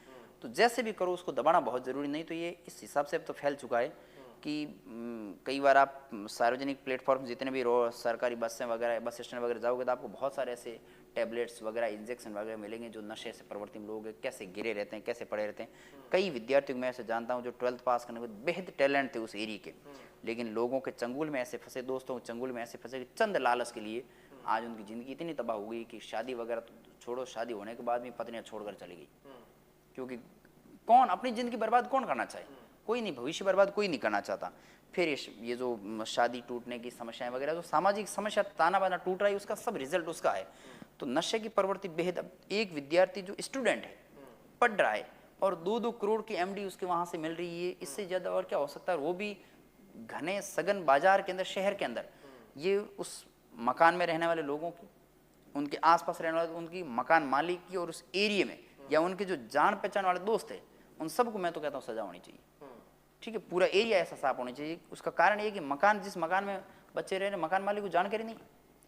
तो जैसे भी करो उसको दबाना बहुत ज़रूरी। नहीं तो ये इस हिसाब से अब तो फैल चुका है कि कई बार आप सार्वजनिक प्लेटफॉर्म जितने भी सरकारी बसें वगैरह, बस स्टैंड वगैरह जाओगे तो आपको बहुत सारे ऐसे टैबलेट्स वगैरह, इंजेक्शन वगैरह मिलेंगे जो नशे से प्रवृत्ति में लोग कैसे गिरे रहते हैं, कैसे पड़े रहते हैं। कई विद्यार्थियों को मैं ऐसे जानता हूँ जो 12th पास करने के बाद बेहद टैलेंट थे उस एरिया के, लेकिन लोगों के चंगुल में ऐसे फंसे, दोस्तों के चंगुल में ऐसे फंसे कि चंद लालच के लिए आज उनकी ज़िंदगी इतनी तबाह हो गई कि शादी वगैरह छोड़ो, शादी होने के बाद भी पत्नियाँ छोड़कर चली गई। क्योंकि कौन अपनी ज़िंदगी बर्बाद कौन करना चाहे। कोई नहीं, भविष्य बर्बाद कोई नहीं करना चाहता। फिर ये जो शादी टूटने की समस्याएं वगैरह, जो सामाजिक समस्या ताना बाना टूट रहा है, उसका सब रिजल्ट उसका है। तो नशे की प्रवृत्ति बेहद, एक विद्यार्थी जो स्टूडेंट है, पढ़ रहा है, और 2-2 करोड़ की एमडी उसके वहां से मिल रही है, इससे ज्यादा और क्या हो सकता है? वो भी घने सघन बाजार के अंदर, शहर के अंदर। ये उस मकान में रहने वाले लोगों की, उनके आसपास रहने वाले, उनकी मकान मालिक की, और उस एरिया में या उनके जो जान पहचान वाले दोस्त है, उन सबको मैं तो कहता हूँ सजा होनी चाहिए। ठीक है, पूरा एरिया ऐसा साफ होना चाहिए। उसका कारण ये कि मकान, जिस मकान में बच्चे रह रहे, मकान मालिक को जानकारी नहीं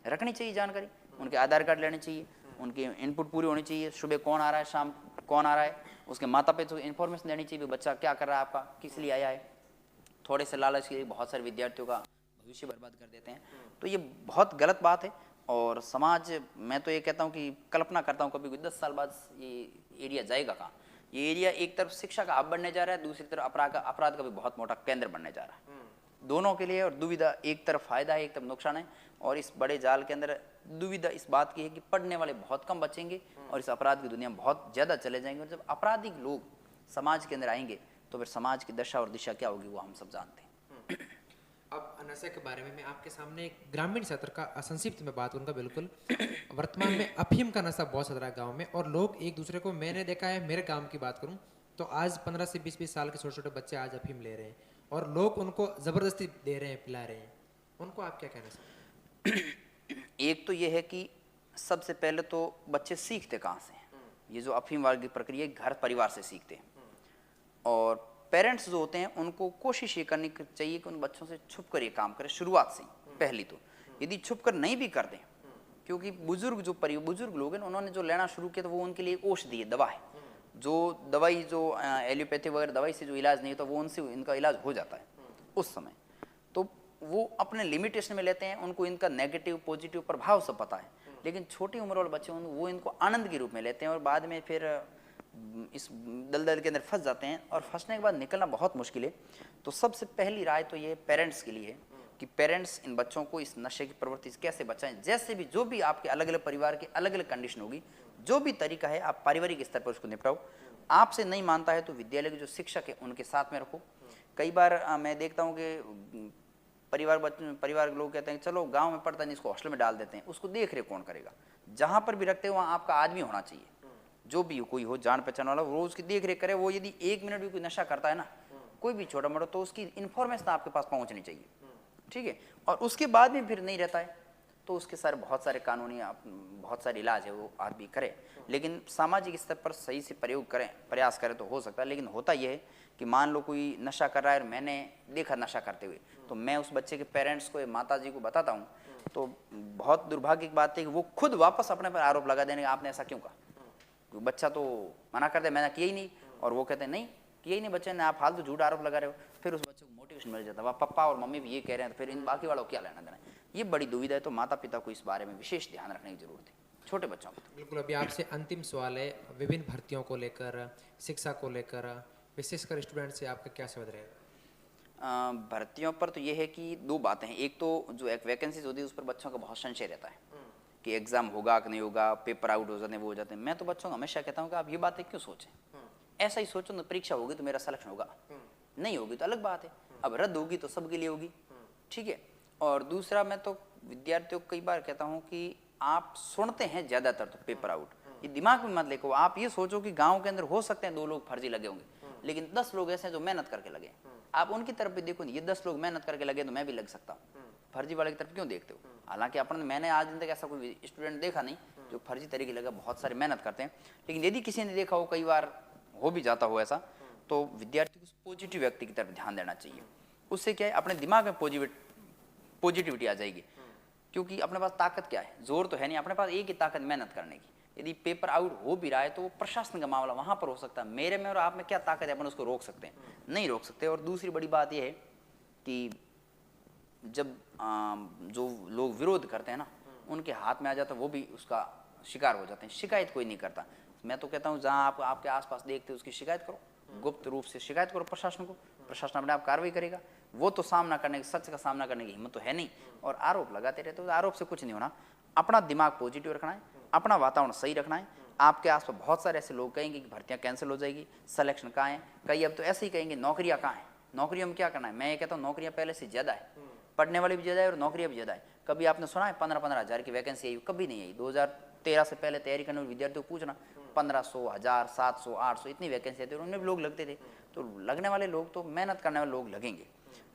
रखनी चाहिए। जानकारी, उनके आधार कार्ड लेने चाहिए, उनकी इनपुट पूरी होनी चाहिए, सुबह कौन आ रहा है, शाम कौन आ रहा है, उसके माता पिता को इन्फॉर्मेशन देनी चाहिए, बच्चा क्या कर रहा है आपका, किस लिए आया है। थोड़े से लालच के लिए बहुत सारे विद्यार्थियों का भविष्य बर्बाद कर देते हैं। तो ये बहुत गलत बात है। और समाज, मैं तो ये कहता हूँ कि कल्पना करता हूँ कभी 10 साल बाद ये एरिया जाएगा कहाँ। ये एरिया एक तरफ शिक्षा का हब बनने जा रहा है, दूसरी तरफ अपराध का भी बहुत मोटा केंद्र बनने जा रहा है। दोनों के लिए और दुविधा, एक तरफ फायदा है, एक तरफ नुकसान है। और इस बड़े जाल के अंदर दुविधा इस बात की है कि पढ़ने वाले बहुत कम बचेंगे और इस अपराध की दुनिया में बहुत ज़्यादा चले जाएंगे। और जब आपराधिक लोग समाज के अंदर आएंगे तो फिर समाज की दशा और दिशा क्या होगी वो हम सब जानते हैं। अब नशे के बारे में मैं आपके सामने एक ग्रामीण क्षेत्र का संक्षिप्त में बात करूंगा। बिल्कुल, वर्तमान में अफीम का नशा बहुत चल रहा है गाँव में, और लोग एक दूसरे को, मैंने देखा है, मेरे गाँव की बात करूँ तो आज 15 से 20-20 साल के छोटे छोटे बच्चे आज अफीम ले रहे हैं, और लोग उनको जबरदस्ती दे रहे हैं, पिला रहे हैं। उनको आप क्या कहना चाहते हैं? एक तो ये है कि सबसे पहले तो बच्चे सीखते कहाँ से हैं। ये जो अफीम वाली प्रक्रिया घर परिवार से सीखते हैं। और पेरेंट्स जो होते हैं उनको कोशिश ये करनी चाहिए कि उन बच्चों से छुप कर ये काम करें शुरुआत से ही। पहली तो यदि छुप कर नहीं भी कर दें, क्योंकि बुजुर्ग लोग हैं, उन्होंने जो लेना शुरू किया तो वो उनके लिए एक औषधि है, दवा है। जो दवाई, जो एलोपैथी वगैरह दवाई से जो इलाज नहीं होता, वो उनसे इनका इलाज हो जाता है उस समय। तो वो अपने लिमिटेशन में लेते हैं, उनको इनका नेगेटिव पॉजिटिव प्रभाव सब पता है। लेकिन छोटी उम्र वाले बच्चे वो इनको आनंद के रूप में लेते हैं, और बाद में फिर इस दलदल के अंदर फंस जाते हैं, और फंसने के बाद निकलना बहुत मुश्किल है। तो सबसे पहली राय तो ये पेरेंट्स के लिए है कि पेरेंट्स इन बच्चों को इस नशे की प्रवृत्ति से कैसे बचाएं। जैसे भी, जो भी आपके अलग अलग परिवार की अलग अलग कंडीशन होगी, जो भी तरीका है आप पारिवारिक स्तर पर उसको निपटाओ। आपसे नहीं मानता है तो विद्यालय के जो शिक्षक है उनके साथ में रखो। कई बार मैं देखता हूँ कि परिवार के लोग कहते हैं चलो गांव में पढ़ता नहीं, इसको हॉस्टल में डाल देते हैं, उसको देख रहे कौन करेगा। जहां पर भी रखते हो वहां आपका आदमी होना चाहिए, जो भी कोई हो जान पहचान वाला, वो उसकी देख रेख करे। वो यदि 1 मिनट भी कोई नशा करता है ना, कोई भी छोटा मोटा, तो उसकी इन्फॉर्मेशन आपके पास पहुंचनी चाहिए। ठीक है, और उसके बाद में फिर नहीं रहता है तो उसके सारे बहुत सारे कानूनी बहुत सारे इलाज है वो आदमी करे। लेकिन सामाजिक स्तर पर सही से प्रयोग करें, प्रयास करें तो हो सकता है। लेकिन होता यह है कि मान लो कोई नशा कर रहा है और मैंने देखा नशा करते हुए, तो मैं उस बच्चे के पेरेंट्स को या माता जी को बताता हूँ, तो बहुत दुर्भाग्य की बात है कि वो खुद वापस अपने पर आरोप लगा देने, आपने ऐसा क्यों कहा। बच्चा तो मना कर दे, मैंने किया ही नहीं, और वो कहते हैं नहीं किया ही नहीं बच्चे ने, आप फालतू झूठ आरोप लगा रहे हो। फिर उस बच्चे को मोटिवेशन मिल जाता है, वह पापा और मम्मी भी ये कह रहे हैं, तो फिर इन बाकी वालों को क्या लेना देना। ये बड़ी दुविधा है। तो माता पिता को इस बारे में विशेष ध्यान रखने की जरूरत है छोटे बच्चों को। बिल्कुल, अभी आपसे अंतिम सवाल है, विभिन्न भर्तियों को लेकर, शिक्षा को लेकर, विशेषकर स्टूडेंट से आपका क्या समझ रहेगा? भर्तियों पर तो ये है कि 2 बातें हैं। एक तो जो एक वैकेंसीज होती है उस पर बच्चों का बहुत संशय रहता है कि एग्जाम होगा कि नहीं होगा, पेपर आउट हो जाते हैं, वो हो जाते हैं। मैं तो बच्चों को हमेशा कहता हूँ कि आप ये बातें क्यों सोचें, ऐसा ही सोचो ना, परीक्षा होगी तो मेरा सिलेक्शन होगा, नहीं होगी तो अलग बात है, अब रद्द होगी तो सबके लिए होगी। ठीक है। और दूसरा, मैं तो विद्यार्थियों को कई बार कहता हूँ कि आप सुनते हैं ज्यादातर तो पेपर आउट, ये दिमाग में मत लेको। आप ये सोचो कि गांव के अंदर हो सकते हैं 2 लोग फर्जी लगे होंगे, लेकिन 10 लोग ऐसे हैं जो मेहनत करके लगे। आप उनकी तरफ भी देखो, ये 10 लोग मेहनत करके लगे तो मैं भी लग सकता हूँ। फर्जी वाले की तरफ क्यों देखते हो? हालांकि मैंने आज दिन तक ऐसा कोई स्टूडेंट देखा नहीं जो फर्जी तरीके लगा, बहुत सारे मेहनत करते हैं। लेकिन यदि किसी ने देखा हो, कई बार हो भी जाता हो ऐसा, तो विद्यार्थी को पॉजिटिव व्यक्ति की तरफ ध्यान देना चाहिए। उससे क्या है, अपने दिमाग में पॉजिटिविटी आ जाएगी। क्योंकि अपने पास ताकत क्या है, जोर तो है नहीं, अपने पास एक ही ताकत मेहनत करने की। यदि पेपर आउट हो भी रहा है तो वो प्रशासन का मामला वहां पर हो सकता है, मेरे में और आप में क्या ताकत है, अपन उसको रोक सकते हैं? नहीं रोक सकते। और दूसरी बड़ी बात यह है कि जब जो लोग विरोध करते हैं ना, उनके हाथ में आ जाता है, वो भी उसका शिकार हो जाते हैं। शिकायत कोई नहीं करता। मैं तो कहता हूँ जहाँ आप आपके आसपास देखते हो उसकी शिकायत करो, गुप्त रूप से शिकायत करो प्रशासन को, प्रशासन अपने आप कार्रवाई करेगा। वो तो सामना करने की, सच का सामना करने की हिम्मत तो है नहीं, और आरोप लगाते रहते हो, आरोप से कुछ नहीं होना। अपना दिमाग पॉजिटिव रखना है, अपना वातावरण सही रखना है, आपके आसपास बहुत सारे ऐसे लोग कहेंगे कि भर्तियां कैंसिल हो जाएगी, सिलेक्शन कहाँ है, कई अब तो ऐसे ही कहेंगे नौकरियां कहाँ हैं, नौकरियों में क्या करना है। मैं ये कहता हूँ नौकरियां पहले से ज़्यादा है, पढ़ने वाले भी ज़्यादा है और नौकरियां भी ज़्यादा है। कभी आपने सुना है 15-15 हज़ार की वैकेंसी आई? कभी नहीं आई। 2013 से पहले तैयारी करने वाले विद्यार्थियों को पूछना, 1500, 1000, 700, 800 इतनी वैकेंसी आती है, उनमें भी लोग लगते थे। तो लगने वाले लोग तो मेहनत करने वाले लोग लगेंगे।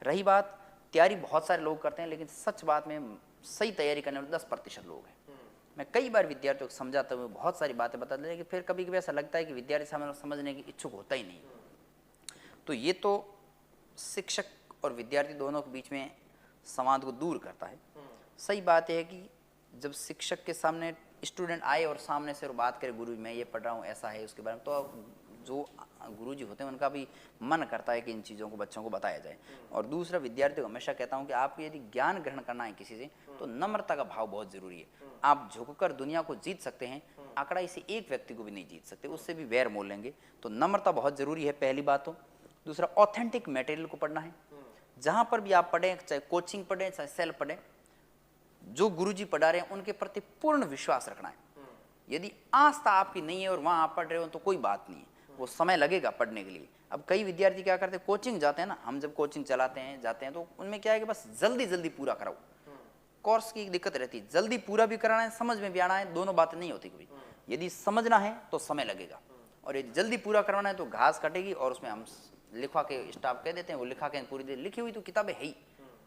रही बात तैयारी, बहुत सारे लोग करते हैं, लेकिन सच बात में सही तैयारी करने वाले 10% लोग हैं। मैं कई बार विद्यार्थियों को समझाते हुए बहुत सारी बातें बता देते, लेकिन फिर कभी कभी ऐसा लगता है कि विद्यार्थी समझने की इच्छुक होता ही नहीं। तो ये तो शिक्षक और विद्यार्थी दोनों के बीच में संवाद को दूर करता है। सही बात यह है कि जब शिक्षक के सामने स्टूडेंट आए और सामने से बात करे, गुरु मैं ये पढ़ रहा हूँ, ऐसा है उसके बारे में, तो जो गुरुजी होते हैं उनका भी मन करता है कि इन चीज़ों को बच्चों को बताया जाए। और दूसरा, विद्यार्थी को हमेशा कहता हूँ कि आपको यदि ज्ञान ग्रहण करना है किसी से, तो नम्रता का भाव बहुत जरूरी है। आप झुककर दुनिया को जीत सकते हैं, आंकड़ाई से एक व्यक्ति को भी नहीं जीत सकते, उससे भी वैर मोल लेंगे। तो नम्रता बहुत जरूरी है, पहली बात। तो दूसरा, ऑथेंटिक मटेरियल को पढ़ना है। जहां पर भी आप पढ़ें, चाहे कोचिंग पढ़ें चाहे सेल्फ पढ़ें, जो गुरुजी पढ़ा रहे हैं उनके प्रति पूर्ण विश्वास रखना है। यदि आस्था आपकी नहीं है और वहां आप पढ़ रहे हो तो कोई बात नहीं है, वो समय लगेगा पढ़ने के लिए। अब कई विद्यार्थी क्या करते हैं, कोचिंग जाते हैं ना, हम जब कोचिंग चलाते हैं जाते हैं तो उनमें क्या है कि बस जल्दी जल्दी पूरा कराओ। कोर्स की दिक्कत रहती है, जल्दी पूरा भी कराना है, समझ में भी आना है, दोनों बातें नहीं होती कभी। यदि समझना है तो समय लगेगा, और यदि जल्दी पूरा करवाना है तो घास कटेगी। और उसमें हम लिखवा के स्टाफ कह देते हैं, वो लिखा के पूरी देर लिखी हुई तो किताबें है ही,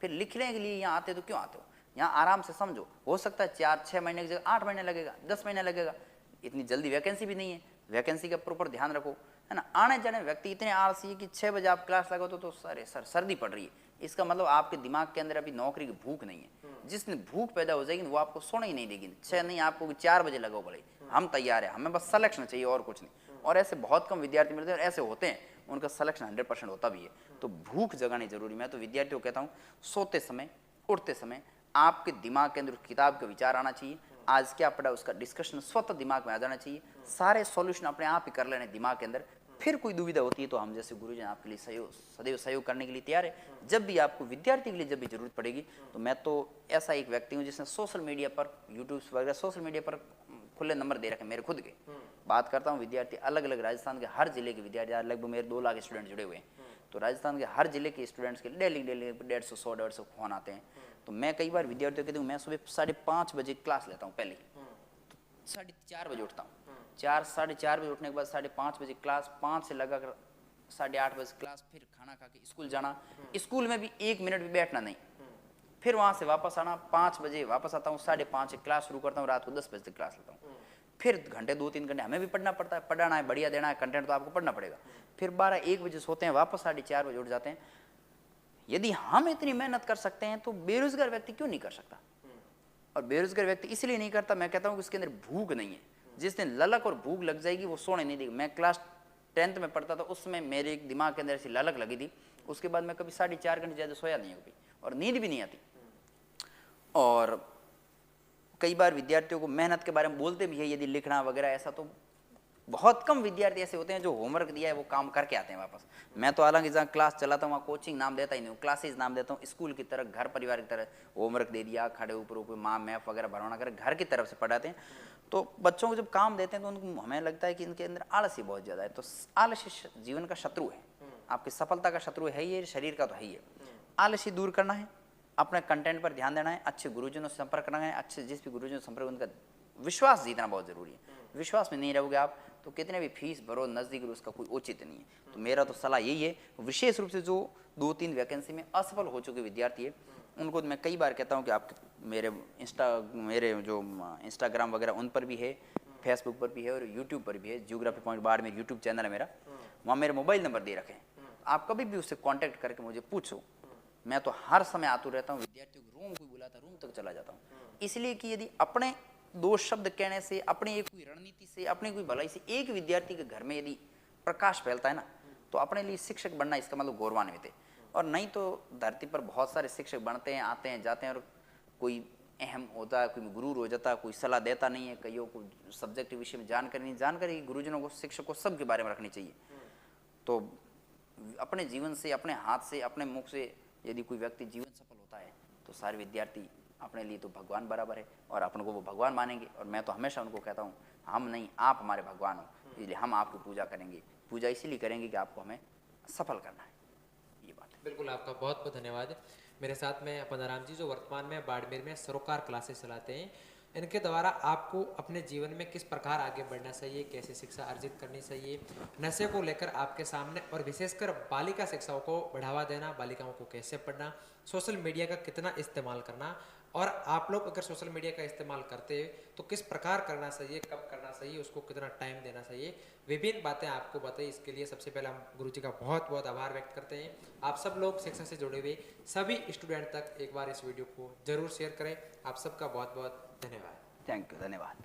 फिर लिखने के लिए यहाँ आते तो क्यों आते हो? यहाँ आराम से समझो। हो सकता है 4-6 महीने की जगह 8 महीने लगेगा, 10 महीने लगेगा। इतनी जल्दी वैकेंसी भी नहीं है, वैकेंसी का प्रॉपर ध्यान रखो, है ना। आने जाने व्यक्ति इतने आलसी है कि 6 बजे आप क्लास लगाओ तो सारे सर सर्दी पड़ रही है, इसका मतलब आपके दिमाग के अंदर अभी नौकरी की भूख नहीं है। जिसने भूख पैदा हो जाएगी वो आपको सोने ही नहीं देगी। 6 नहीं, आपको 4 बजे लगाओ भले, हम तैयार है, हमें बस सिलेक्शन चाहिए और कुछ नहीं। और ऐसे बहुत कम विद्यार्थी मिलते हैं, और ऐसे होते हैं उनका सिलेक्शन 100% होता भी है। तो भूख जगानी जरूरी। मैं तो विद्यार्थियों को कहता हूँ, सोते समय उठते समय आपके दिमाग के अंदर किताब का विचार आना चाहिए, आज क्या पढ़ा उसका डिस्कशन स्वतः दिमाग में आ जाना चाहिए, सारे सॉल्यूशन अपने आप ही कर लेने दिमाग के अंदर। फिर कोई दुविधा होती है तो हम जैसे गुरुजन आपके लिए सदैव सहयोग करने के लिए तैयार है। जब भी आपको विद्यार्थी के लिए जब भी जरूरत पड़ेगी, तो मैं तो ऐसा एक व्यक्ति हूँ जिसने सोशल मीडिया पर, यूट्यूब वगैरह सोशल मीडिया पर खुले नंबर दे रखे मेरे खुद के। बात करता हूँ विद्यार्थी, अलग अलग राजस्थान के हर जिले के विद्यार्थी, लगभग मेरे 2 लाख स्टूडेंट जुड़े हुए हैं। तो राजस्थान के हर जिले के स्टूडेंट्स के डेली 150-100 फोन आते हैं। तो मैं कई बार विद्यार्थियों को कहती हूँ, मैं सुबह 5:30 बजे क्लास लेता हूँ पहले, तो 4:30 बजे उठता हूँ। 4-4:30 बजे उठने के बाद 5:30 बजे क्लास, 5 से लगाकर 8:30 बजे क्लास, फिर खाना खा के स्कूल जाना। स्कूल में भी 1 मिनट भी बैठना नहीं, फिर वहाँ से वापस आना, 5 बजे वापस आता हूँ, 5:30 क्लास शुरू करता हूँ, रात को 10 बजे तक क्लास लेता हूँ। फिर घंटे 2-3 घंटे हमें भी पढ़ना पड़ता है, पढ़ाना है, बढ़िया देना है कंटेंट, तो आपको पढ़ना पड़ेगा। फिर 12-1 बजे सोते हैं, वापस 4:30 बजे उठ जाते हैं। यदि हम इतनी मेहनत कर सकते हैं तो बेरोजगार व्यक्ति क्यों नहीं कर सकता? और बेरोजगार व्यक्ति इसलिए नहीं करता, मैं कहता हूँ कि उसके अंदर भूख नहीं है। जिस दिन ललक और भूख लग जाएगी वो सोने नहीं देगी। मैं क्लास 10th में पढ़ता था, उस समय मेरे दिमाग के अंदर ऐसी ललक लगी थी, उसके बाद मैं कभी 4.5 घंटे ज़्यादा सोया नहीं कभी, और नींद भी नहीं आती। और कई बार विद्यार्थियों को मेहनत के बारे में बोलते भी है, यदि लिखना वगैरह ऐसा, तो बहुत कम विद्यार्थी ऐसे होते हैं जो होमवर्क दिया है वो काम करके आते हैं वापस। मैं तो हालांकि जहाँ क्लास चलाता हूँ वहाँ कोचिंग नाम देता ही नहीं हूँ, क्लासेज नाम देता हूँ। स्कूल की तरह, घर परिवार की तरह होमवर्क दे दिया, खड़े ऊपर माँ मैप वगैरह भरवाना कर घर की तरफ से पढ़ाते हैं। तो बच्चों को जब काम देते हैं तो उनको हमें लगता है कि इनके अंदर आलसी बहुत ज़्यादा है। तो आलस्य जीवन का शत्रु है, आपकी सफलता का शत्रु है ही है, शरीर का तो है ही है। आलस्य दूर करना है, अपने कंटेंट पर ध्यान देना है, अच्छे गुरुजनों से संपर्क करना है, अच्छे जिस भी गुरुजनों से संपर्क, उनका विश्वास जीतना बहुत जरूरी है। विश्वास में नहीं रहोगे आप तो कितने भी फीस भरो नजदीक, उसका कोई औचित्य नहीं है। तो मेरा तो सलाह यही है, विशेष रूप से जो 2-3 वैकेंसी में असफल हो चुके विद्यार्थी है उनको मैं कई बार कहता हूँ कि आप मेरे जो इंस्टाग्राम वगैरह उन पर भी है, फेसबुक पर भी है और यूट्यूब पर भी है। Geography point Barmer YouTube channel है मेरा, वहाँ मेरे मोबाइल नंबर दे रखे हैं। आप कभी भी उससे कॉन्टैक्ट करके मुझे पूछो, मैं तो हर समय आतुर रहता हूँ। विद्यार्थियों को रूम कोई बुलाता रूम तक चला जाता हूँ, इसलिए कि यदि अपने 2 शब्द कहने से, अपनी एक कोई रणनीति से, अपनी कोई भलाई से एक विद्यार्थी के घर में यदि प्रकाश फैलता है ना, तो अपने लिए शिक्षक बनना इसका मतलब गौरवान्वित है। और नहीं तो धरती पर बहुत सारे शिक्षक बनते हैं, आते हैं जाते हैं, और कोई अहम होता है, कोई गुरूर हो जाता है, कोई सलाह देता नहीं है। कईयों को सब्जेक्ट विषय में जानकारी नहीं, जानकारी गुरुजनों को, शिक्षक को सबके बारे में रखनी चाहिए। तो अपने जीवन से, अपने हाथ से, अपने मुख से यदि कोई व्यक्ति जीवन सफल होता है तो सारे विद्यार्थी अपने लिए तो भगवान बराबर है, और अपन को वो भगवान मानेंगे। और मैं तो हमेशा उनको कहता हूँ हम नहीं, आप हमारे भगवान हो, इसलिए हम आपकी पूजा करेंगे। पूजा इसीलिए करेंगे कि आपको हमें सफल करना है, ये बात है। बिल्कुल, आपका बहुत बहुत धन्यवाद। मेरे साथ में पदाराम जी, जो वर्तमान में बाड़मेर में सरोकार क्लासेस चलाते हैं, इनके द्वारा आपको अपने जीवन में किस प्रकार आगे बढ़ना चाहिए, कैसे शिक्षा अर्जित करनी चाहिए, नशे को लेकर आपके सामने, और विशेषकर बालिका शिक्षाओं को बढ़ावा देना, बालिकाओं को कैसे पढ़ना, सोशल मीडिया का कितना इस्तेमाल करना, और आप लोग अगर सोशल मीडिया का इस्तेमाल करते हैं तो किस प्रकार करना चाहिए, कब करना चाहिए, उसको कितना टाइम देना चाहिए, विभिन्न बातें आपको बताई। इसके लिए सबसे पहले हम गुरुजी का बहुत बहुत आभार व्यक्त करते हैं। आप सब लोग शिक्षा से जुड़े हुए सभी स्टूडेंट तक एक बार इस वीडियो को जरूर शेयर करें। आप सबका बहुत बहुत धन्यवाद। थैंक यू, धन्यवाद।